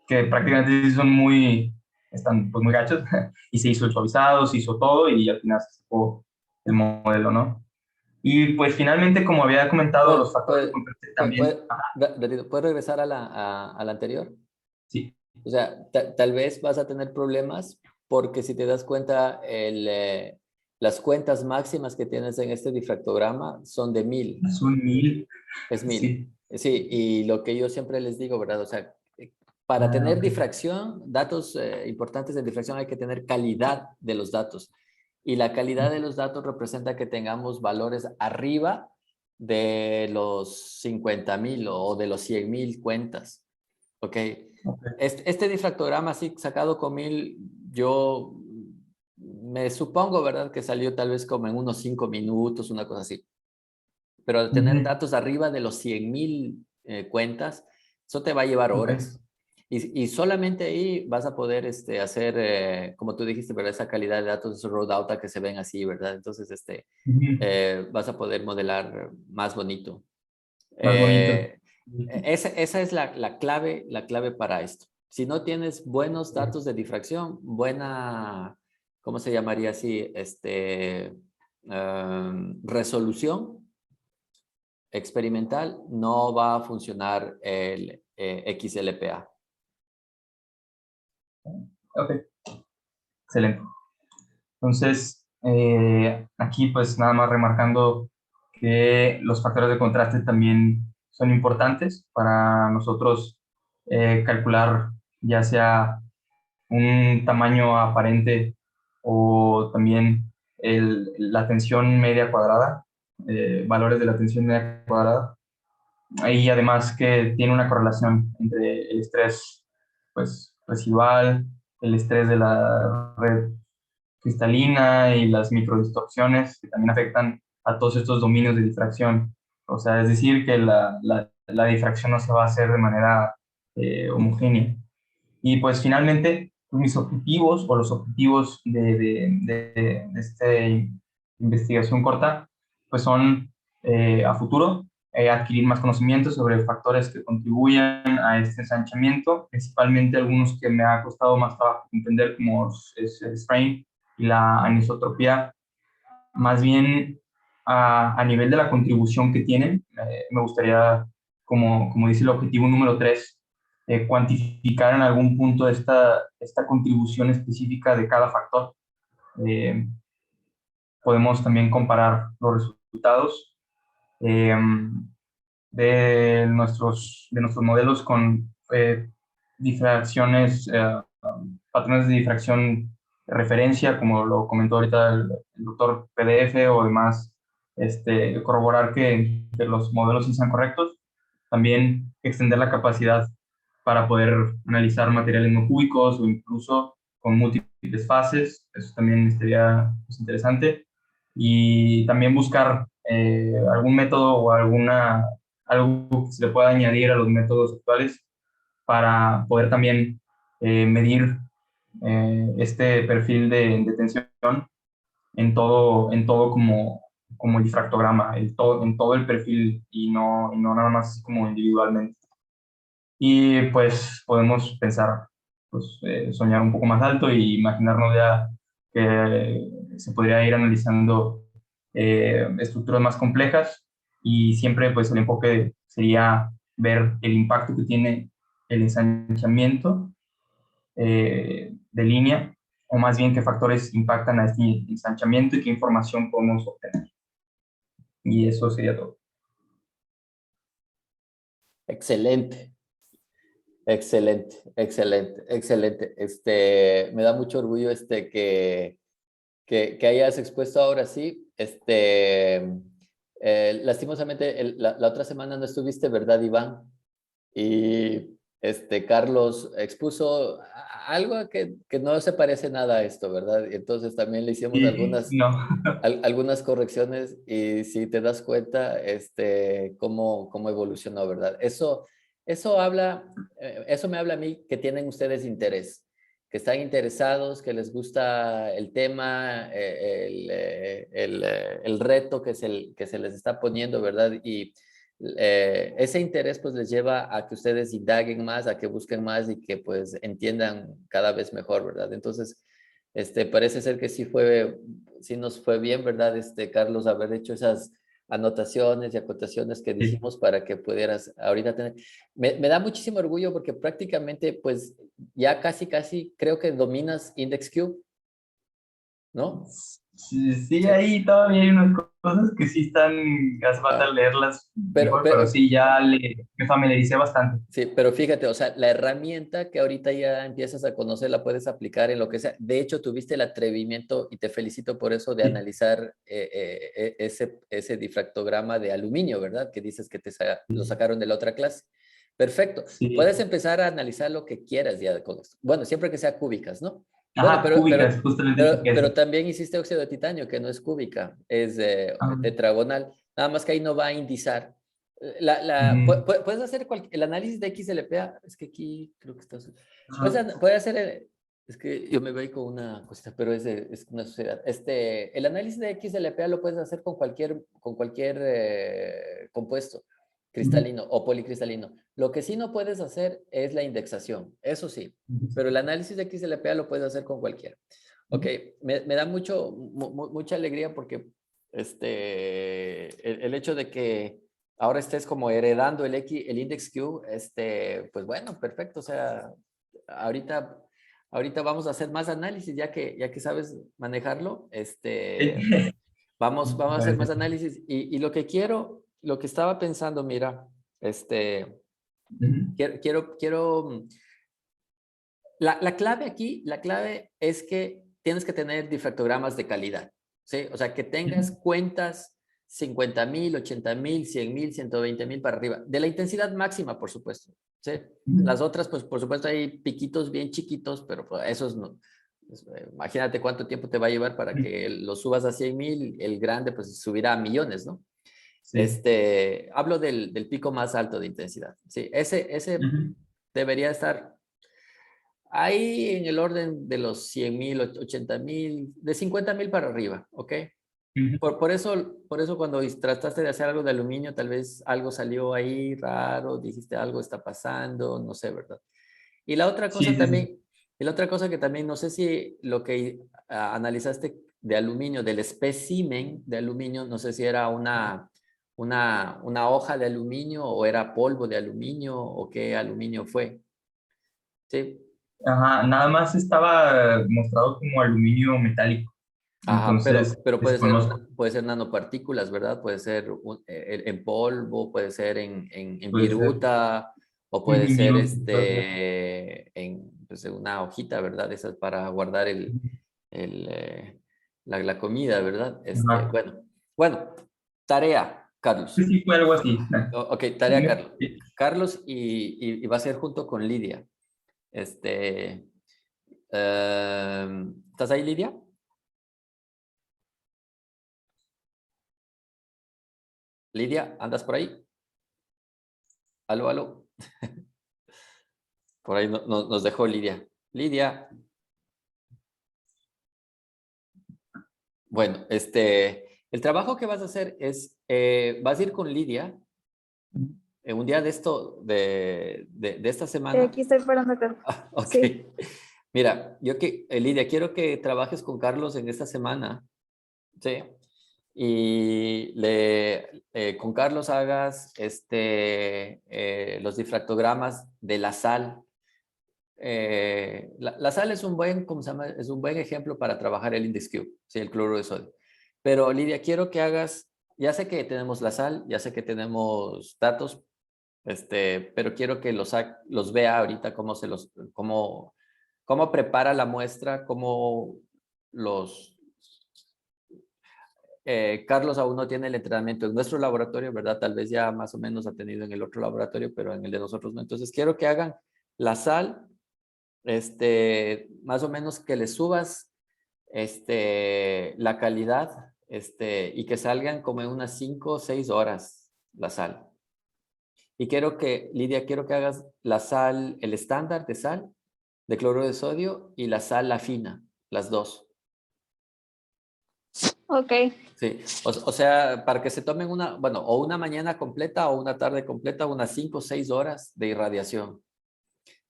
S5: que prácticamente están pues muy gachos, y se hizo el suavizado, se hizo todo, y al final se sacó el modelo, ¿no? Y pues finalmente, como había comentado, los factores de contraste también.
S1: ¿Puedes regresar a la anterior?
S5: Sí.
S1: O sea, tal vez vas a tener problemas porque si te das cuenta, las cuentas máximas que tienes en este difractograma son de 1000.
S5: Son 1000.
S1: Es 1000. Sí, y lo que yo siempre les digo, ¿verdad? O sea, Para tener
S5: ok.
S1: difracción, datos importantes de difracción, hay que tener calidad de los datos. Y la calidad de los datos representa que tengamos valores arriba de los 50,000 o de los 100,000 cuentas. ¿Ok?
S5: Ok.
S1: Este difractograma así sacado con 1000, yo me supongo, ¿verdad? Que salió tal vez como en unos 5 minutos, una cosa así. Pero al tener
S5: Ujú.
S1: datos arriba de los 100,000 cuentas, eso te va a llevar
S5: Ok.
S1: horas. Y solamente ahí vas a poder hacer, como tú dijiste, ¿verdad? Esa calidad de datos, esos raw data que se ven así, ¿verdad? Entonces,
S5: Ujú.
S1: vas a poder modelar más bonito.
S5: Más bonito.
S1: Eh, esa es la clave para esto. Si no tienes buenos datos de difracción, buena, ¿cómo se llamaría así? Resolución experimental, no va a funcionar el XLPA.
S5: Ok, excelente. Entonces, aquí pues nada más remarcando que los factores de contraste también son importantes para nosotros calcular ya sea un tamaño aparente o también la tensión media cuadrada, valores de la tensión media cuadrada. Y además que tiene una correlación entre el estrés pues, residual, el estrés de la red cristalina y las microdistorsiones que también afectan a todos estos dominios de difracción. O sea, es decir, que la difracción no se va a hacer de manera homogénea. Y pues finalmente, mis objetivos o los objetivos de esta investigación corta, pues son a futuro adquirir más conocimientos sobre factores que contribuyen a este ensanchamiento, principalmente algunos que me ha costado más trabajo entender, como es el strain y la anisotropía, más bien a nivel de la contribución que tienen. Me gustaría, como dice el objetivo número 3, cuantificar en algún punto esta contribución específica de cada factor. Eh, Podemos también comparar los resultados eh, de nuestros modelos con difracciones, patrones de difracción de referencia, como lo comentó ahorita el doctor PDF, o demás, corroborar que los modelos sí sean correctos. También extender la capacidad para poder analizar materiales no cúbicos o incluso con múltiples fases. Eso también estaría pues, interesante. Y también buscar algún método o algo que se le pueda añadir a los métodos actuales para poder también medir este perfil de tensión en todo como el difractograma, en todo el perfil y no nada más así como individualmente. Y pues podemos pensar, pues soñar un poco más alto y imaginarnos ya que se podría ir analizando estructuras más complejas, y siempre pues el enfoque sería ver el impacto que tiene el ensanchamiento de línea, o más bien qué factores impactan a este ensanchamiento y qué información podemos obtener. Y eso sería todo.
S1: Excelente, excelente, excelente, excelente. Me da mucho orgullo que hayas expuesto ahora sí. Lastimosamente, la otra semana no estuviste, ¿verdad, Iván? Y Carlos expuso algo que no se parece nada a esto, ¿verdad? Y entonces también le hicimos
S5: Y no,
S1: algunas correcciones, y si te das cuenta, cómo evolucionó, ¿verdad? Eso me habla a mí que tienen ustedes interés, que están interesados, que les gusta el tema, el reto que se les está poniendo, ¿verdad? Y ese interés pues les lleva a que ustedes indaguen más, a que busquen más y que pues entiendan cada vez mejor, ¿verdad? Entonces, parece ser que sí nos fue bien, ¿verdad? Carlos, haber hecho esas anotaciones y acotaciones que
S5: sí.
S1: dijimos para que pudieras ahorita tener. Me da muchísimo orgullo porque prácticamente pues ya casi creo que dominas IndexQ, ¿no?
S5: Sí, sí, ahí todavía hay unas cosas que sí están, hace falta
S1: Ah,
S5: leerlas
S1: pero,
S5: mejor, pero
S1: pero,
S5: sí, me familiaricé bastante.
S1: sí, pero fíjate, o sea, la herramienta que ahorita ya empiezas a conocer la puedes aplicar en lo que sea. De hecho, tuviste el atrevimiento, y te felicito por eso, de
S5: Sí,
S1: analizar ese difractograma de aluminio, ¿verdad? Que dices que lo sacaron de la otra clase. Perfecto.
S5: sí.
S1: Puedes empezar a analizar lo que quieras ya con esto. Bueno, siempre que sea cúbicas, ¿no? Bueno,
S5: Ajá, cúbicas, justamente dije eso.
S1: pero también hiciste óxido de titanio, que no es cúbica, es
S5: Ah,
S1: tetragonal. Nada más que ahí no va a indizar.
S5: ujú.
S1: Puedes hacer el análisis de XLPA. Es que aquí creo que está.
S5: Ajá.
S1: Puedes hacer. Es que yo me voy con una cosita, pero es una sociedad. El análisis de XLPA lo puedes hacer con cualquier compuesto
S5: Ujú.
S1: cristalino o policristalino. Lo que sí no puedes hacer es la indexación, eso sí, pero el análisis de XLPA lo puedes hacer con cualquiera. Ok, me da mucha alegría porque el hecho de que ahora estés como heredando el index Q, pues bueno, perfecto. O sea, ahorita, ahorita vamos a hacer más análisis ya que sabes manejarlo.
S5: Sí.
S1: Vamos
S5: Me
S1: a hacer más
S5: parece.
S1: análisis. Y lo que estaba pensando, mira, este,
S5: Ujú.
S1: quiero, la clave aquí, la clave es que tienes que tener difractogramas de calidad, ¿sí? O sea, que tengas
S5: Ujú.
S1: cuentas 50,000, 80,000, 100,000, 120,000 para arriba. De la intensidad máxima, por supuesto, ¿sí?
S5: Ujú.
S1: Las otras, pues, por supuesto, hay piquitos bien chiquitos, pero pues, esos no. Imagínate cuánto tiempo te va a llevar para que lo subas a 100,000, el grande, pues, subirá a millones, ¿no?
S5: Sí.
S1: Hablo del pico más alto de intensidad. Sí, ese
S5: Ujú.
S1: debería estar ahí en el orden de los 100,000, 80,000, de 50,000 para arriba, ¿ok?
S5: Ujú.
S1: Por eso cuando trataste de hacer algo de aluminio, tal vez algo salió ahí raro, dijiste algo está pasando, no sé, ¿verdad? Y la otra
S5: Sí,
S1: cosa
S5: sí, sí.
S1: también, y la otra cosa que también, no sé si lo que analizaste de aluminio, del espécimen de aluminio, no sé si era una hoja de aluminio o era polvo de aluminio o qué aluminio fue. Sí.
S5: Ajá, nada más estaba mostrado como aluminio metálico,
S1: Ajá,
S5: entonces
S1: pero
S5: desconozco.
S1: puede ser nanopartículas, ¿verdad? Puede ser en polvo, puede ser en
S5: Puede ser.
S1: viruta, o puede
S5: Ujú,
S1: ser
S5: virus, puede ser.
S1: pues, en una hojita, ¿verdad? Esas para guardar el, eh, la comida, ¿verdad?
S5: Ajá.
S1: Bueno, tarea,
S5: Sí,
S1: Carlos.
S5: sí, fue algo así.
S1: Ok, tarea,
S5: Dime.
S1: Carlos. Carlos y va a ser junto con Lidia. Este, ¿Estás ahí, Lidia? Lidia, ¿andas por ahí? Aló, aló. Por ahí nos dejó Lidia. Lidia, bueno, el trabajo que vas a hacer es, vas a ir con Lidia en un día de esto, de esta semana.
S6: Aquí estoy esperando acá.
S1: Ok.
S6: Sí,
S1: Mira, Lidia, quiero que trabajes con Carlos en esta semana, ¿sí? Y con Carlos hagas los difractogramas de la sal. La sal es un buen, ¿cómo se llama? Es un buen ejemplo para trabajar el index Q, ¿sí? El cloruro de sodio. Pero Lidia, quiero que hagas, ya sé que tenemos la sal, ya sé que tenemos datos, pero quiero que los vea ahorita cómo prepara la muestra, cómo los... Carlos aún no tiene el entrenamiento en nuestro laboratorio, ¿verdad? Tal vez ya más o menos ha tenido en el otro laboratorio, pero en el de nosotros no. Entonces quiero que hagan la sal, más o menos que le subas la calidad y que salgan como en unas 5 o 6 horas la sal. Y Lidia, quiero que hagas la sal, el estándar de sal, de cloruro de sodio y la sal, la fina, las dos.
S6: ok.
S1: Sí, o sea, para que se tomen bueno, o una mañana completa o una tarde completa, unas 5 o 6 horas de irradiación.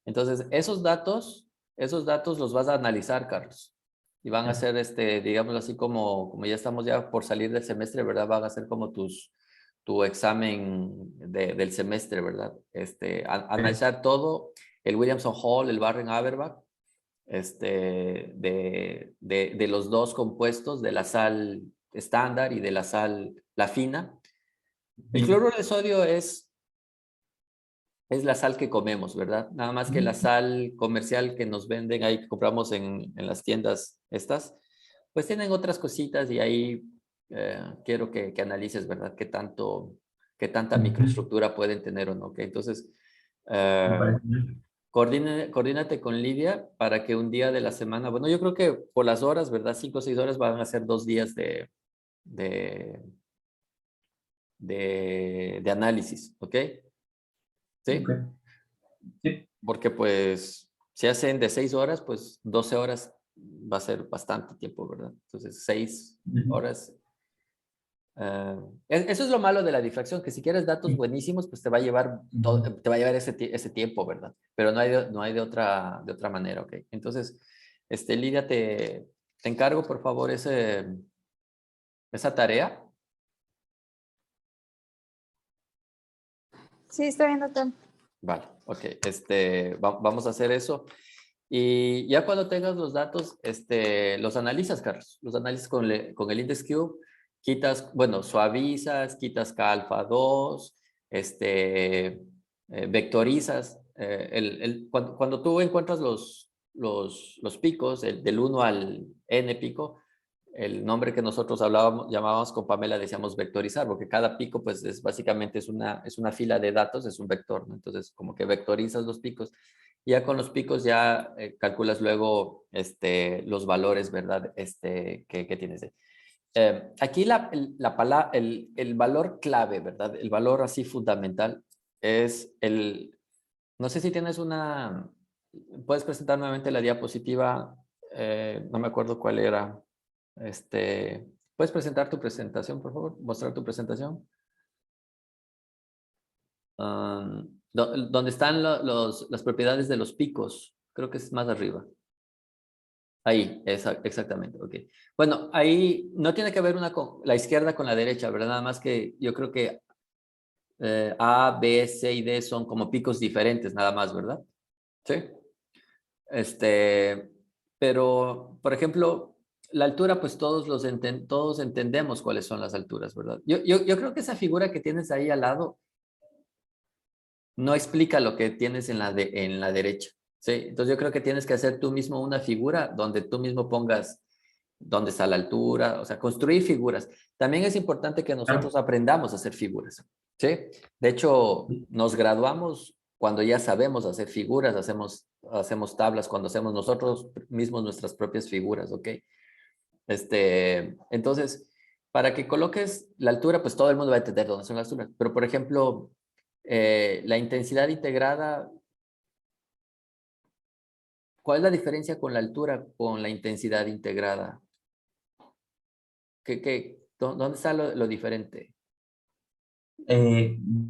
S1: Entonces, esos datos los vas a analizar, Carlos. Y van a ser, digamos así, como ya estamos ya por salir del semestre, ¿verdad? Van a ser como tu examen del semestre, ¿verdad? Analizar todo, el Williamson Hall, el Barren Averbach, de los dos compuestos, de la sal estándar y de la sal, la fina. El cloruro de sodio es la sal que comemos, ¿verdad? Nada más que la sal comercial que nos venden ahí, que compramos en las tiendas estas, pues tienen otras cositas y ahí quiero que analices, ¿verdad? Qué tanta microestructura pueden tener o no, ¿ok? Entonces,
S5: Me parece bien.
S1: coordínate con Lidia para que un día de la semana, bueno, yo creo que por las horas, ¿verdad? 5 o 6 horas van a ser 2 días de análisis, ¿ok? ¿Sí?
S5: Ok. Sí.
S1: Porque pues si hacen de 6 horas, pues 12 horas va a ser bastante tiempo, ¿verdad? Entonces 6 horas. Eso es lo malo de la difracción, que si quieres datos buenísimos, pues te va a llevar, te va a llevar ese tiempo, ¿verdad? Pero no hay de otra manera, ¿ok? Entonces, Lidia, te encargo, por favor, esa tarea.
S6: Sí, está bien, doctor.
S1: Vale, ok. Vamos a hacer eso. Y ya cuando tengas los datos, los analizas, Carlos. Los analizas con el index cube. Quitas, bueno, suavizas, quitas K alfa 2, vectorizas. Cuando tú encuentras los picos, del 1 al n pico, el nombre que nosotros llamábamos con Pamela, decíamos vectorizar, porque cada pico pues básicamente es una fila de datos, es un vector, ¿no? Entonces como que vectorizas los picos y ya con los picos ya calculas luego los valores, ¿verdad? Que tienes. Aquí el valor clave, ¿verdad? El valor así fundamental es no sé si tienes puedes presentar nuevamente la diapositiva, no me acuerdo cuál era. ¿Puedes presentar tu presentación, por favor? Mostrar tu presentación. ¿Dónde están las propiedades de los picos? Creo que es más arriba. Ahí, exactamente, ok. Bueno, ahí no tiene que ver la izquierda con la derecha, ¿verdad? Nada más que yo creo que A, B, C y D son como picos diferentes, nada más, ¿verdad? Sí. Pero, por ejemplo, la altura, pues todos entendemos cuáles son las alturas, ¿verdad? Yo creo que esa figura que tienes ahí al lado no explica lo que tienes en la derecha, ¿sí? Entonces yo creo que tienes que hacer tú mismo una figura donde tú mismo pongas dónde está la altura, o sea, construir figuras. También es importante que nosotros aprendamos a hacer figuras, ¿sí? De hecho, nos graduamos cuando ya sabemos hacer figuras, hacemos tablas, cuando hacemos nosotros mismos nuestras propias figuras, ¿ok? Entonces, para que coloques la altura, pues todo el mundo va a entender dónde son las alturas. Pero, por ejemplo, la intensidad integrada, ¿cuál es la diferencia con la altura con la intensidad integrada? ¿Dónde está lo diferente?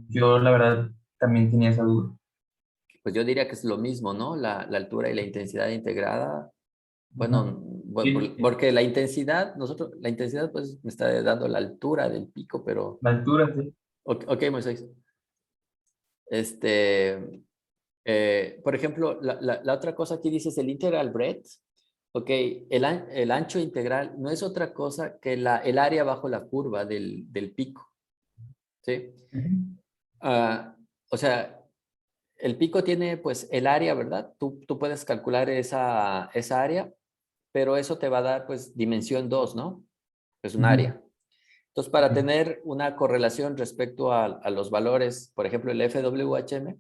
S5: Yo la verdad también tenía esa duda.
S1: Pues yo diría que es lo mismo, ¿no? La altura y la intensidad integrada. Bueno,
S5: Sí,
S1: porque la intensidad, la intensidad pues me está dando la altura del pico, pero...
S5: la altura, sí.
S1: Ok, Moisés. Por ejemplo, la otra cosa aquí dices el integral breadth. Ok, el ancho integral no es otra cosa que el área bajo la curva del pico. ¿Sí? O sea, el pico tiene pues el área, ¿verdad? Tú puedes calcular esa área, pero eso te va a dar pues dimensión 2, ¿no? Es un área. Entonces, para tener una correlación respecto a los valores, por ejemplo, el FWHM,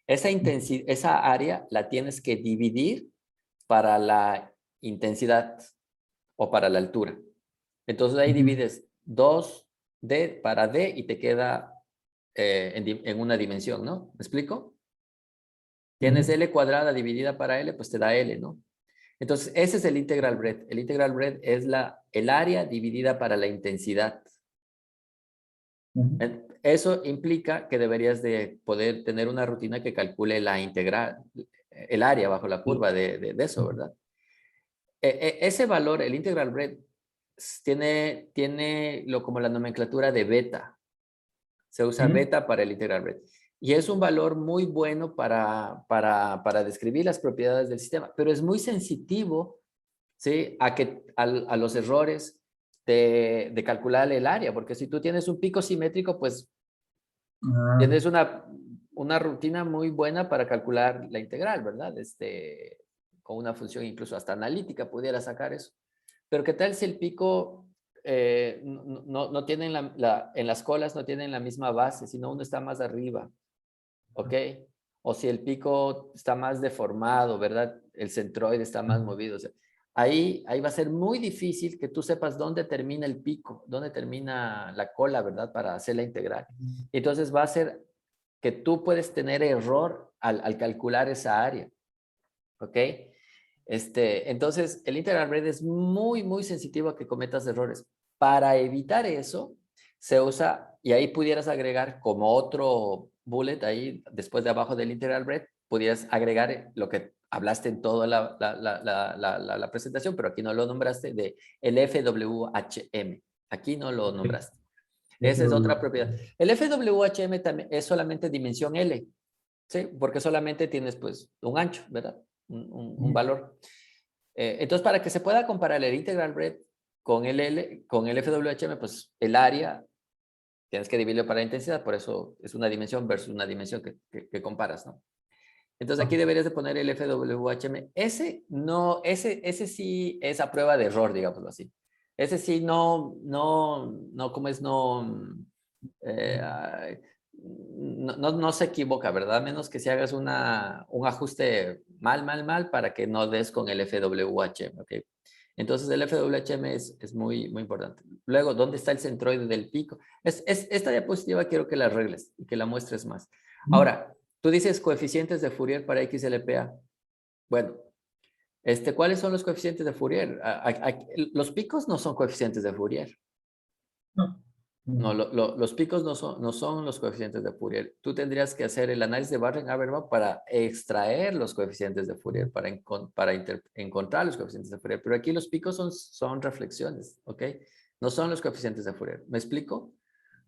S1: esa área la tienes que dividir para la intensidad o para la altura. Entonces ahí divides 2D para D y te queda en una dimensión, ¿no? ¿Me explico? Tienes L cuadrada dividida para L, pues te da L, ¿no? Entonces ese es el integral breadth. El integral breadth es el área dividida para la intensidad. Eso implica que deberías de poder tener una rutina que calcule la integral, el área bajo la curva de eso, ¿verdad? Ese valor, el integral breadth, tiene como la nomenclatura de beta. Se usa beta para el integral breadth. Y es un valor muy bueno para describir las propiedades del sistema, pero es muy sensitivo, ¿sí? A los errores de calcular el área, porque si tú tienes un pico simétrico, pues tienes una rutina muy buena para calcular la integral, ¿verdad? Con una función incluso hasta analítica pudiera sacar eso. Pero ¿qué tal si el pico no tienen en las colas no tienen la misma base, sino uno está más arriba? ¿Ok? O si el pico está más deformado, ¿verdad? El centroide está más movido. O sea, ahí va a ser muy difícil que tú sepas dónde termina el pico, dónde termina la cola, ¿verdad? Para hacer la integral. Entonces va a ser que tú puedes tener error al calcular esa área. ¿Ok? Entonces, el integral rate es muy, muy sensitivo a que cometas errores. Para evitar eso, se usa, y ahí pudieras agregar como otro bullet ahí, después de abajo del integral rate, pudieras agregar lo que hablaste en toda la presentación, pero aquí no lo nombraste, de el FWHM. Aquí no lo nombraste. Esa es otra propiedad. El FWHM también es solamente dimensión L, ¿sí? Porque solamente tienes pues un ancho, ¿verdad? Un valor. Entonces, para que se pueda comparar el integral rate con con el FWHM, pues el área tienes que dividirlo para la intensidad, por eso es una dimensión versus una dimensión que comparas, ¿no? Entonces aquí deberías de poner el FWHM. Ese sí es a prueba de error, digámoslo así. Ese sí ¿cómo es? No se equivoca, ¿verdad? A menos que si hagas un ajuste mal para que no des con el FWHM, ¿ok? Entonces el FWHM es muy, muy importante. Luego, ¿dónde está el centroide del pico? Esta diapositiva quiero que la arregles y que la muestres más. Ahora, tú dices coeficientes de Fourier para XLPA. Bueno, ¿cuáles son los coeficientes de Fourier? Los picos no son coeficientes de Fourier. No, los picos no son los coeficientes de Fourier. Tú tendrías que hacer el análisis de Barren-Habermas para extraer los coeficientes de Fourier, para encontrar los coeficientes de Fourier. Pero aquí los picos son reflexiones, ¿ok? No son los coeficientes de Fourier. ¿Me explico?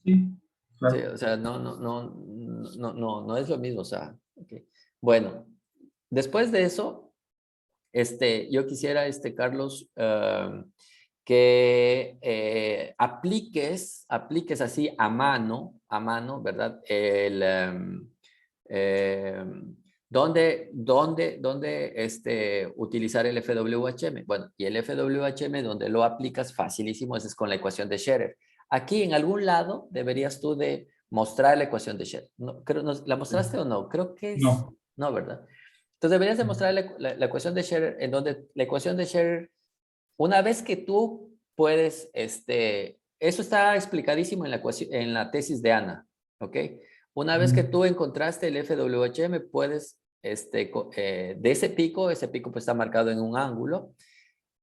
S5: Sí, claro.
S1: Sí, o sea, no es lo mismo, o sea, okay. Bueno, después de eso, yo quisiera, Carlos, que apliques así a mano, ¿verdad? ¿Dónde utilizar el FWHM? Bueno, y el FWHM, donde lo aplicas facilísimo, es con la ecuación de Scherer. Aquí en algún lado deberías tú de mostrar la ecuación de Scherer. ¿La mostraste o no? Creo que
S5: No.
S1: no, ¿verdad? Entonces deberías demostrar la ecuación de Scherer, en donde la ecuación de Scherer, una vez que tú puedes, eso está explicadísimo en la tesis de Ana, ¿ok? Una vez que tú encontraste el FWHM, puedes, de ese pico pues está marcado en un ángulo,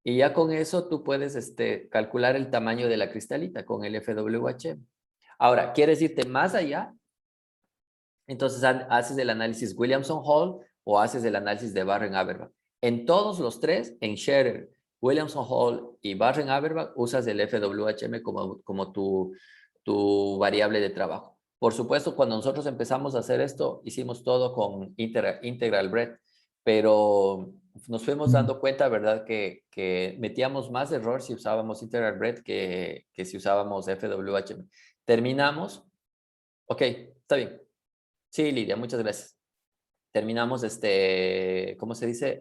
S1: y ya con eso tú puedes, calcular el tamaño de la cristalita con el FWHM. Ahora, ¿quieres irte más allá? Entonces haces el análisis Williamson-Hall o haces el análisis de Barren-Habermas. En todos los tres, en Scherer, Williamson-Hall y Barren-Habermas, usas el FWHM como tu variable de trabajo. Por supuesto, cuando nosotros empezamos a hacer esto, hicimos todo con Integral Breadth, pero nos fuimos dando cuenta, ¿verdad?, que metíamos más error si usábamos Integral Breadth que si usábamos FWHM. Terminamos. Ok, está bien. Sí, Lidia, muchas gracias. Terminamos, ¿cómo se dice?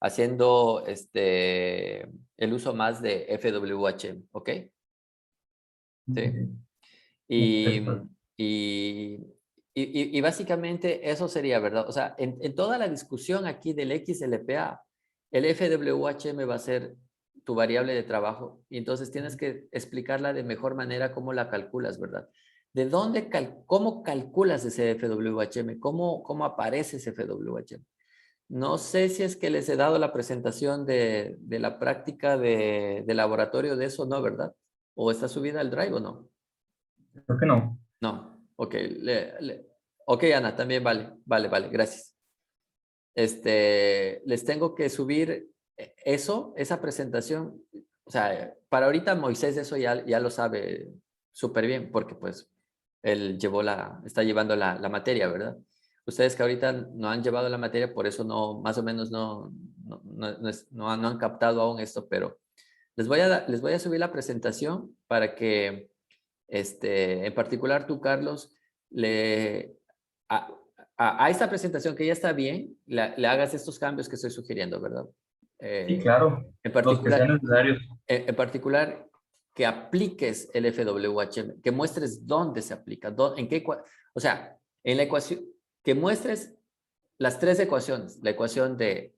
S1: Haciendo el uso más de FWHM, ¿ok? Sí. Y básicamente eso sería, ¿verdad? O sea, en toda la discusión aquí del XLPA, el FWHM va a ser tu variable de trabajo y entonces tienes que explicarla de mejor manera cómo la calculas, ¿verdad? ¿Cómo calculas ese FWHM? ¿Cómo aparece ese FWHM? No sé si es que les he dado la presentación de la práctica de laboratorio de eso, ¿no? ¿Verdad? ¿O está subida al Drive o no?
S5: Creo que no.
S1: No, ok. Ok, Ana, también vale, gracias. Les tengo que subir esa presentación. O sea, para ahorita Moisés eso ya lo sabe súper bien, porque pues él está llevando la materia, ¿verdad? Ustedes que ahorita no han llevado la materia, por eso más o menos no han captado aún esto, pero les voy a subir la presentación para que, en particular tú, Carlos, a esta presentación que ya está bien, le hagas estos cambios que estoy sugiriendo, ¿verdad?
S5: Sí, claro.
S1: En
S5: Los que sean
S1: particular,
S5: necesarios.
S1: en particular, que apliques el FWHM, que muestres dónde se aplica, o sea, en la ecuación, que muestres las tres ecuaciones, la ecuación de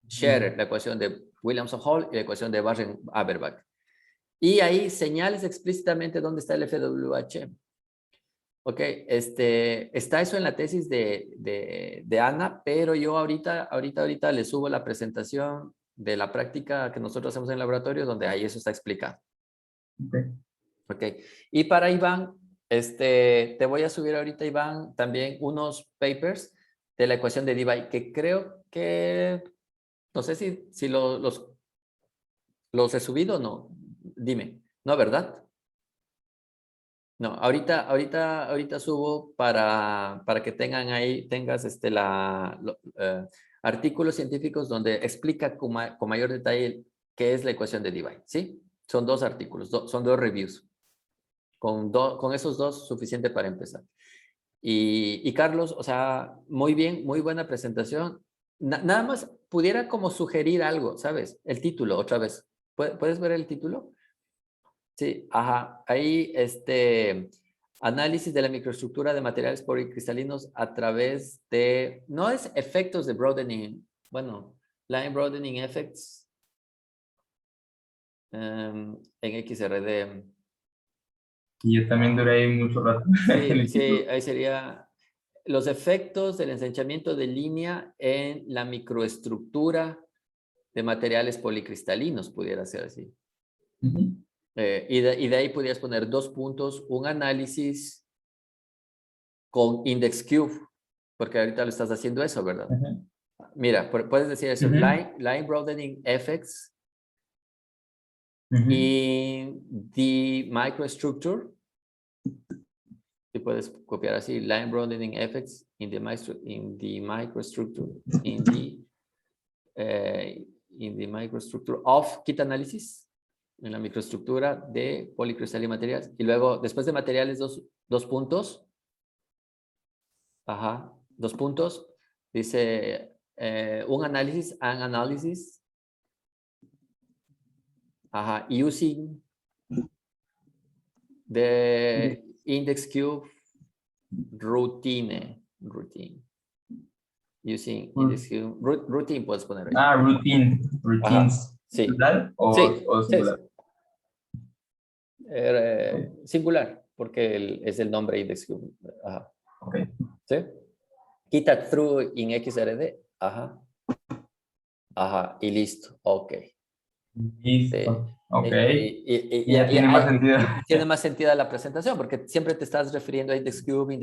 S1: Scherer, la ecuación de Williamson-Hall y la ecuación de Barren-Haberbach. Y ahí señales explícitamente dónde está el FWHM. Ok, está eso en la tesis de Ana, pero yo ahorita le subo la presentación de la práctica que nosotros hacemos en el laboratorio, donde ahí eso está explicado. Ok, y para Iván, te voy a subir ahorita, Iván, también unos papers de la ecuación de Debye, que creo que, no sé si los he subido o no. Dime, ¿no, verdad? No, ahorita subo para que tengas artículos científicos donde explica con mayor detalle qué es la ecuación de Debye, ¿sí? Son 2 artículos, son 2 reviews. Con esos 2 suficiente para empezar. Y Carlos, o sea, muy bien, muy buena presentación. Nada más pudiera como sugerir algo, ¿sabes? El título, otra vez. ¿Puedes ver el título? Sí, ajá. Ahí, análisis de la microestructura de materiales policristalinos a través de, no es efectos de broadening, bueno, line broadening effects en XRD.
S5: Y yo también duré ahí mucho rato.
S1: Sí, ahí sería los efectos del ensanchamiento de línea en la microestructura de materiales policristalinos, pudiera ser así. Y de ahí podrías poner 2 puntos, un análisis con index cube, porque ahorita lo estás haciendo eso, ¿verdad? Mira, puedes decir eso, line broadening effects in the microstructure. Y puedes copiar así, line broadening effects in the microstructure, in the microstructure of kit analysis, en la microestructura de policristal y materiales. Y luego, después de materiales, 2 puntos. Ajá, 2 puntos. Dice, an analysis. Ajá, using the index cube routine. Using index cube routine puedes poner ahí.
S5: Routines.
S1: Sí.
S5: ¿Singular o singular?
S1: Singular, porque es el nombre index cube. Ajá.
S5: Okay.
S1: ¿Sí? Quita through in XRD. Ajá. Ajá. Y listo. Ok.
S5: Listo. Ok.
S1: Ya
S5: tiene más sentido.
S1: Tiene más sentido la presentación, porque siempre te estás refiriendo a index cube,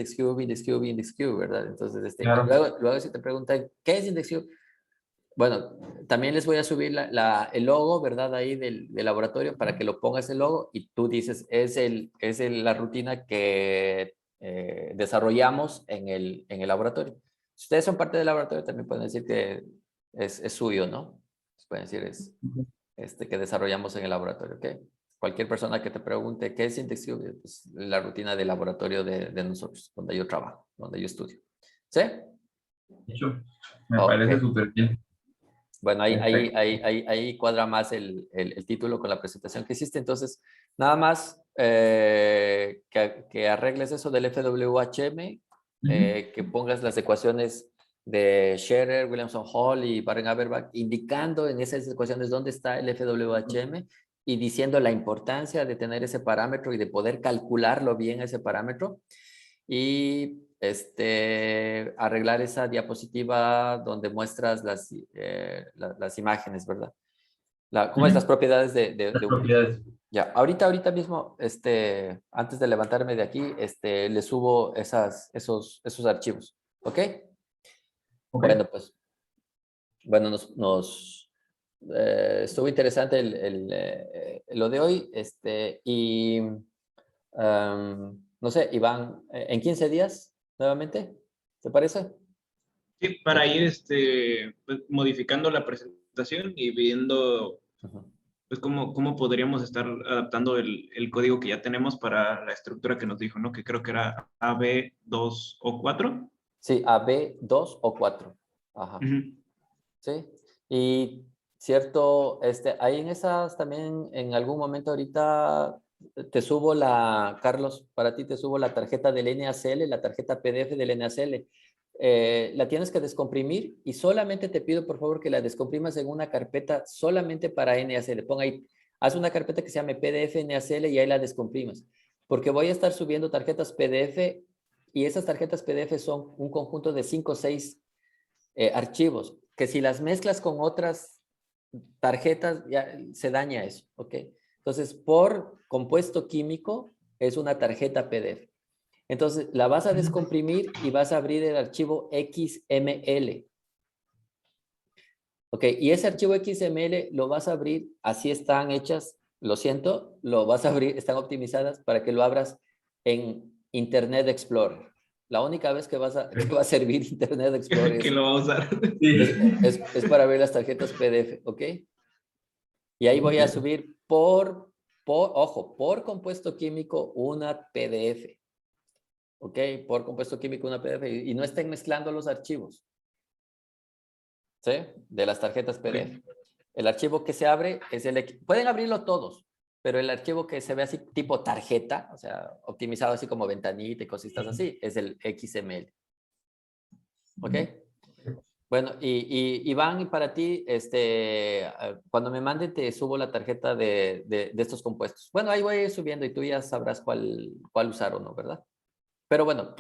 S1: ¿verdad? Entonces,
S5: Claro.
S1: luego si te preguntan, ¿qué es index cube? Bueno, también les voy a subir el logo, ¿verdad? Ahí del laboratorio para que lo pongas el logo y tú dices, es la rutina que desarrollamos en el laboratorio. Si ustedes son parte del laboratorio, también pueden decir que es suyo, ¿no? Pueden decir que desarrollamos en el laboratorio, ¿ok? Cualquier persona que te pregunte qué es index cube, pues la rutina del laboratorio de nosotros, donde yo trabajo, donde yo estudio. ¿Sí?
S5: De hecho, me parece súper bien.
S1: Bueno, ahí cuadra más el título con la presentación que hiciste. Entonces, nada más que arregles eso del FWHM, que pongas las ecuaciones de Scherer, Williamson-Hall y Barren-Haberbach, indicando en esas ecuaciones dónde está el FWHM y diciendo la importancia de tener ese parámetro y de poder calcularlo bien ese parámetro. Y arreglar esa diapositiva donde muestras las imágenes, ¿verdad? ¿Cómo es las propiedades de
S5: propiedades?
S1: Ya, ahorita mismo, antes de levantarme de aquí, le subo esos archivos, ¿ok? Bueno, pues, bueno, estuvo interesante lo de hoy, y no sé, Iván, en 15 días nuevamente, ¿te parece?
S2: Sí, para ir pues, modificando la presentación y viendo pues, cómo podríamos estar adaptando el código que ya tenemos para la estructura que nos dijo, ¿no? Que creo que era AB2 o 4.
S1: Sí, AB2 o 4. Ajá. Sí. Y cierto, ahí en esas también en algún momento ahorita te subo Carlos, para ti te subo la tarjeta del NaCl, la tarjeta PDF del NaCl. La tienes que descomprimir y solamente te pido por favor que la descomprimas en una carpeta solamente para NaCl. Pon ahí, haz una carpeta que se llame PDF NaCl y ahí la descomprimas. Porque voy a estar subiendo tarjetas PDF y esas tarjetas PDF son un conjunto de 5 o 6 archivos, que si las mezclas con otras tarjetas, ya se daña eso, ¿ok? Entonces, por compuesto químico, es una tarjeta PDF. Entonces, la vas a descomprimir y vas a abrir el archivo XML. ¿Ok? Y ese archivo XML lo vas a abrir, así están hechas, lo siento, lo vas a abrir, están optimizadas para que lo abras en Internet Explorer. La única vez que va a servir Internet Explorer
S2: Que lo va a usar.
S1: es para ver las tarjetas PDF, ¿ok? Y ahí voy a subir ojo, por compuesto químico una PDF. ¿Ok? Por compuesto químico una PDF. Y no estén mezclando los archivos. ¿Sí? De las tarjetas PDF. El archivo que se abre es pueden abrirlo todos, pero el archivo que se ve así tipo tarjeta, o sea, optimizado así como ventanita y cositas así, es el XML. ¿Ok? Bueno, y Iván, y para ti, cuando me manden te subo la tarjeta de estos compuestos. Bueno, ahí voy a ir subiendo y tú ya sabrás cuál usar o no, ¿verdad? Pero bueno,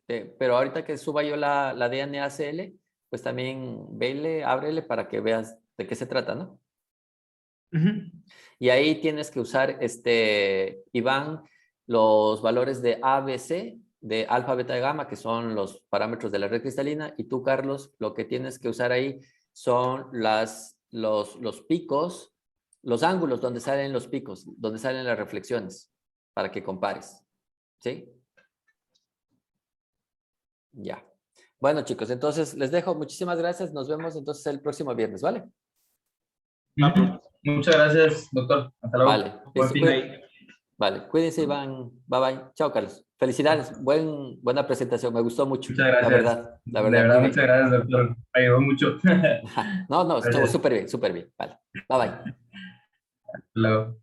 S1: pero ahorita que suba yo la de NaCl, pues también vele, ábrele para que veas de qué se trata, ¿no? Y ahí tienes que usar, Iván, los valores de ABC, de alfa, beta y gamma, que son los parámetros de la red cristalina. Y tú, Carlos, lo que tienes que usar ahí son los picos, los ángulos donde salen los picos, donde salen las reflexiones, para que compares. ¿Sí? Ya. Bueno, chicos, entonces les dejo. Muchísimas gracias. Nos vemos entonces el próximo viernes, ¿vale?
S5: Muchas gracias, doctor. Hasta luego.
S1: Vale. Vale, cuídense, Iván. Bye, bye. Chao, Carlos. Felicidades. Buena presentación. Me gustó mucho.
S5: Muchas gracias.
S1: La verdad.
S5: De verdad, muchas gracias, doctor. Me ayudó mucho.
S1: No, estuvo súper bien, súper bien. Vale. Bye, bye.
S5: Hasta luego.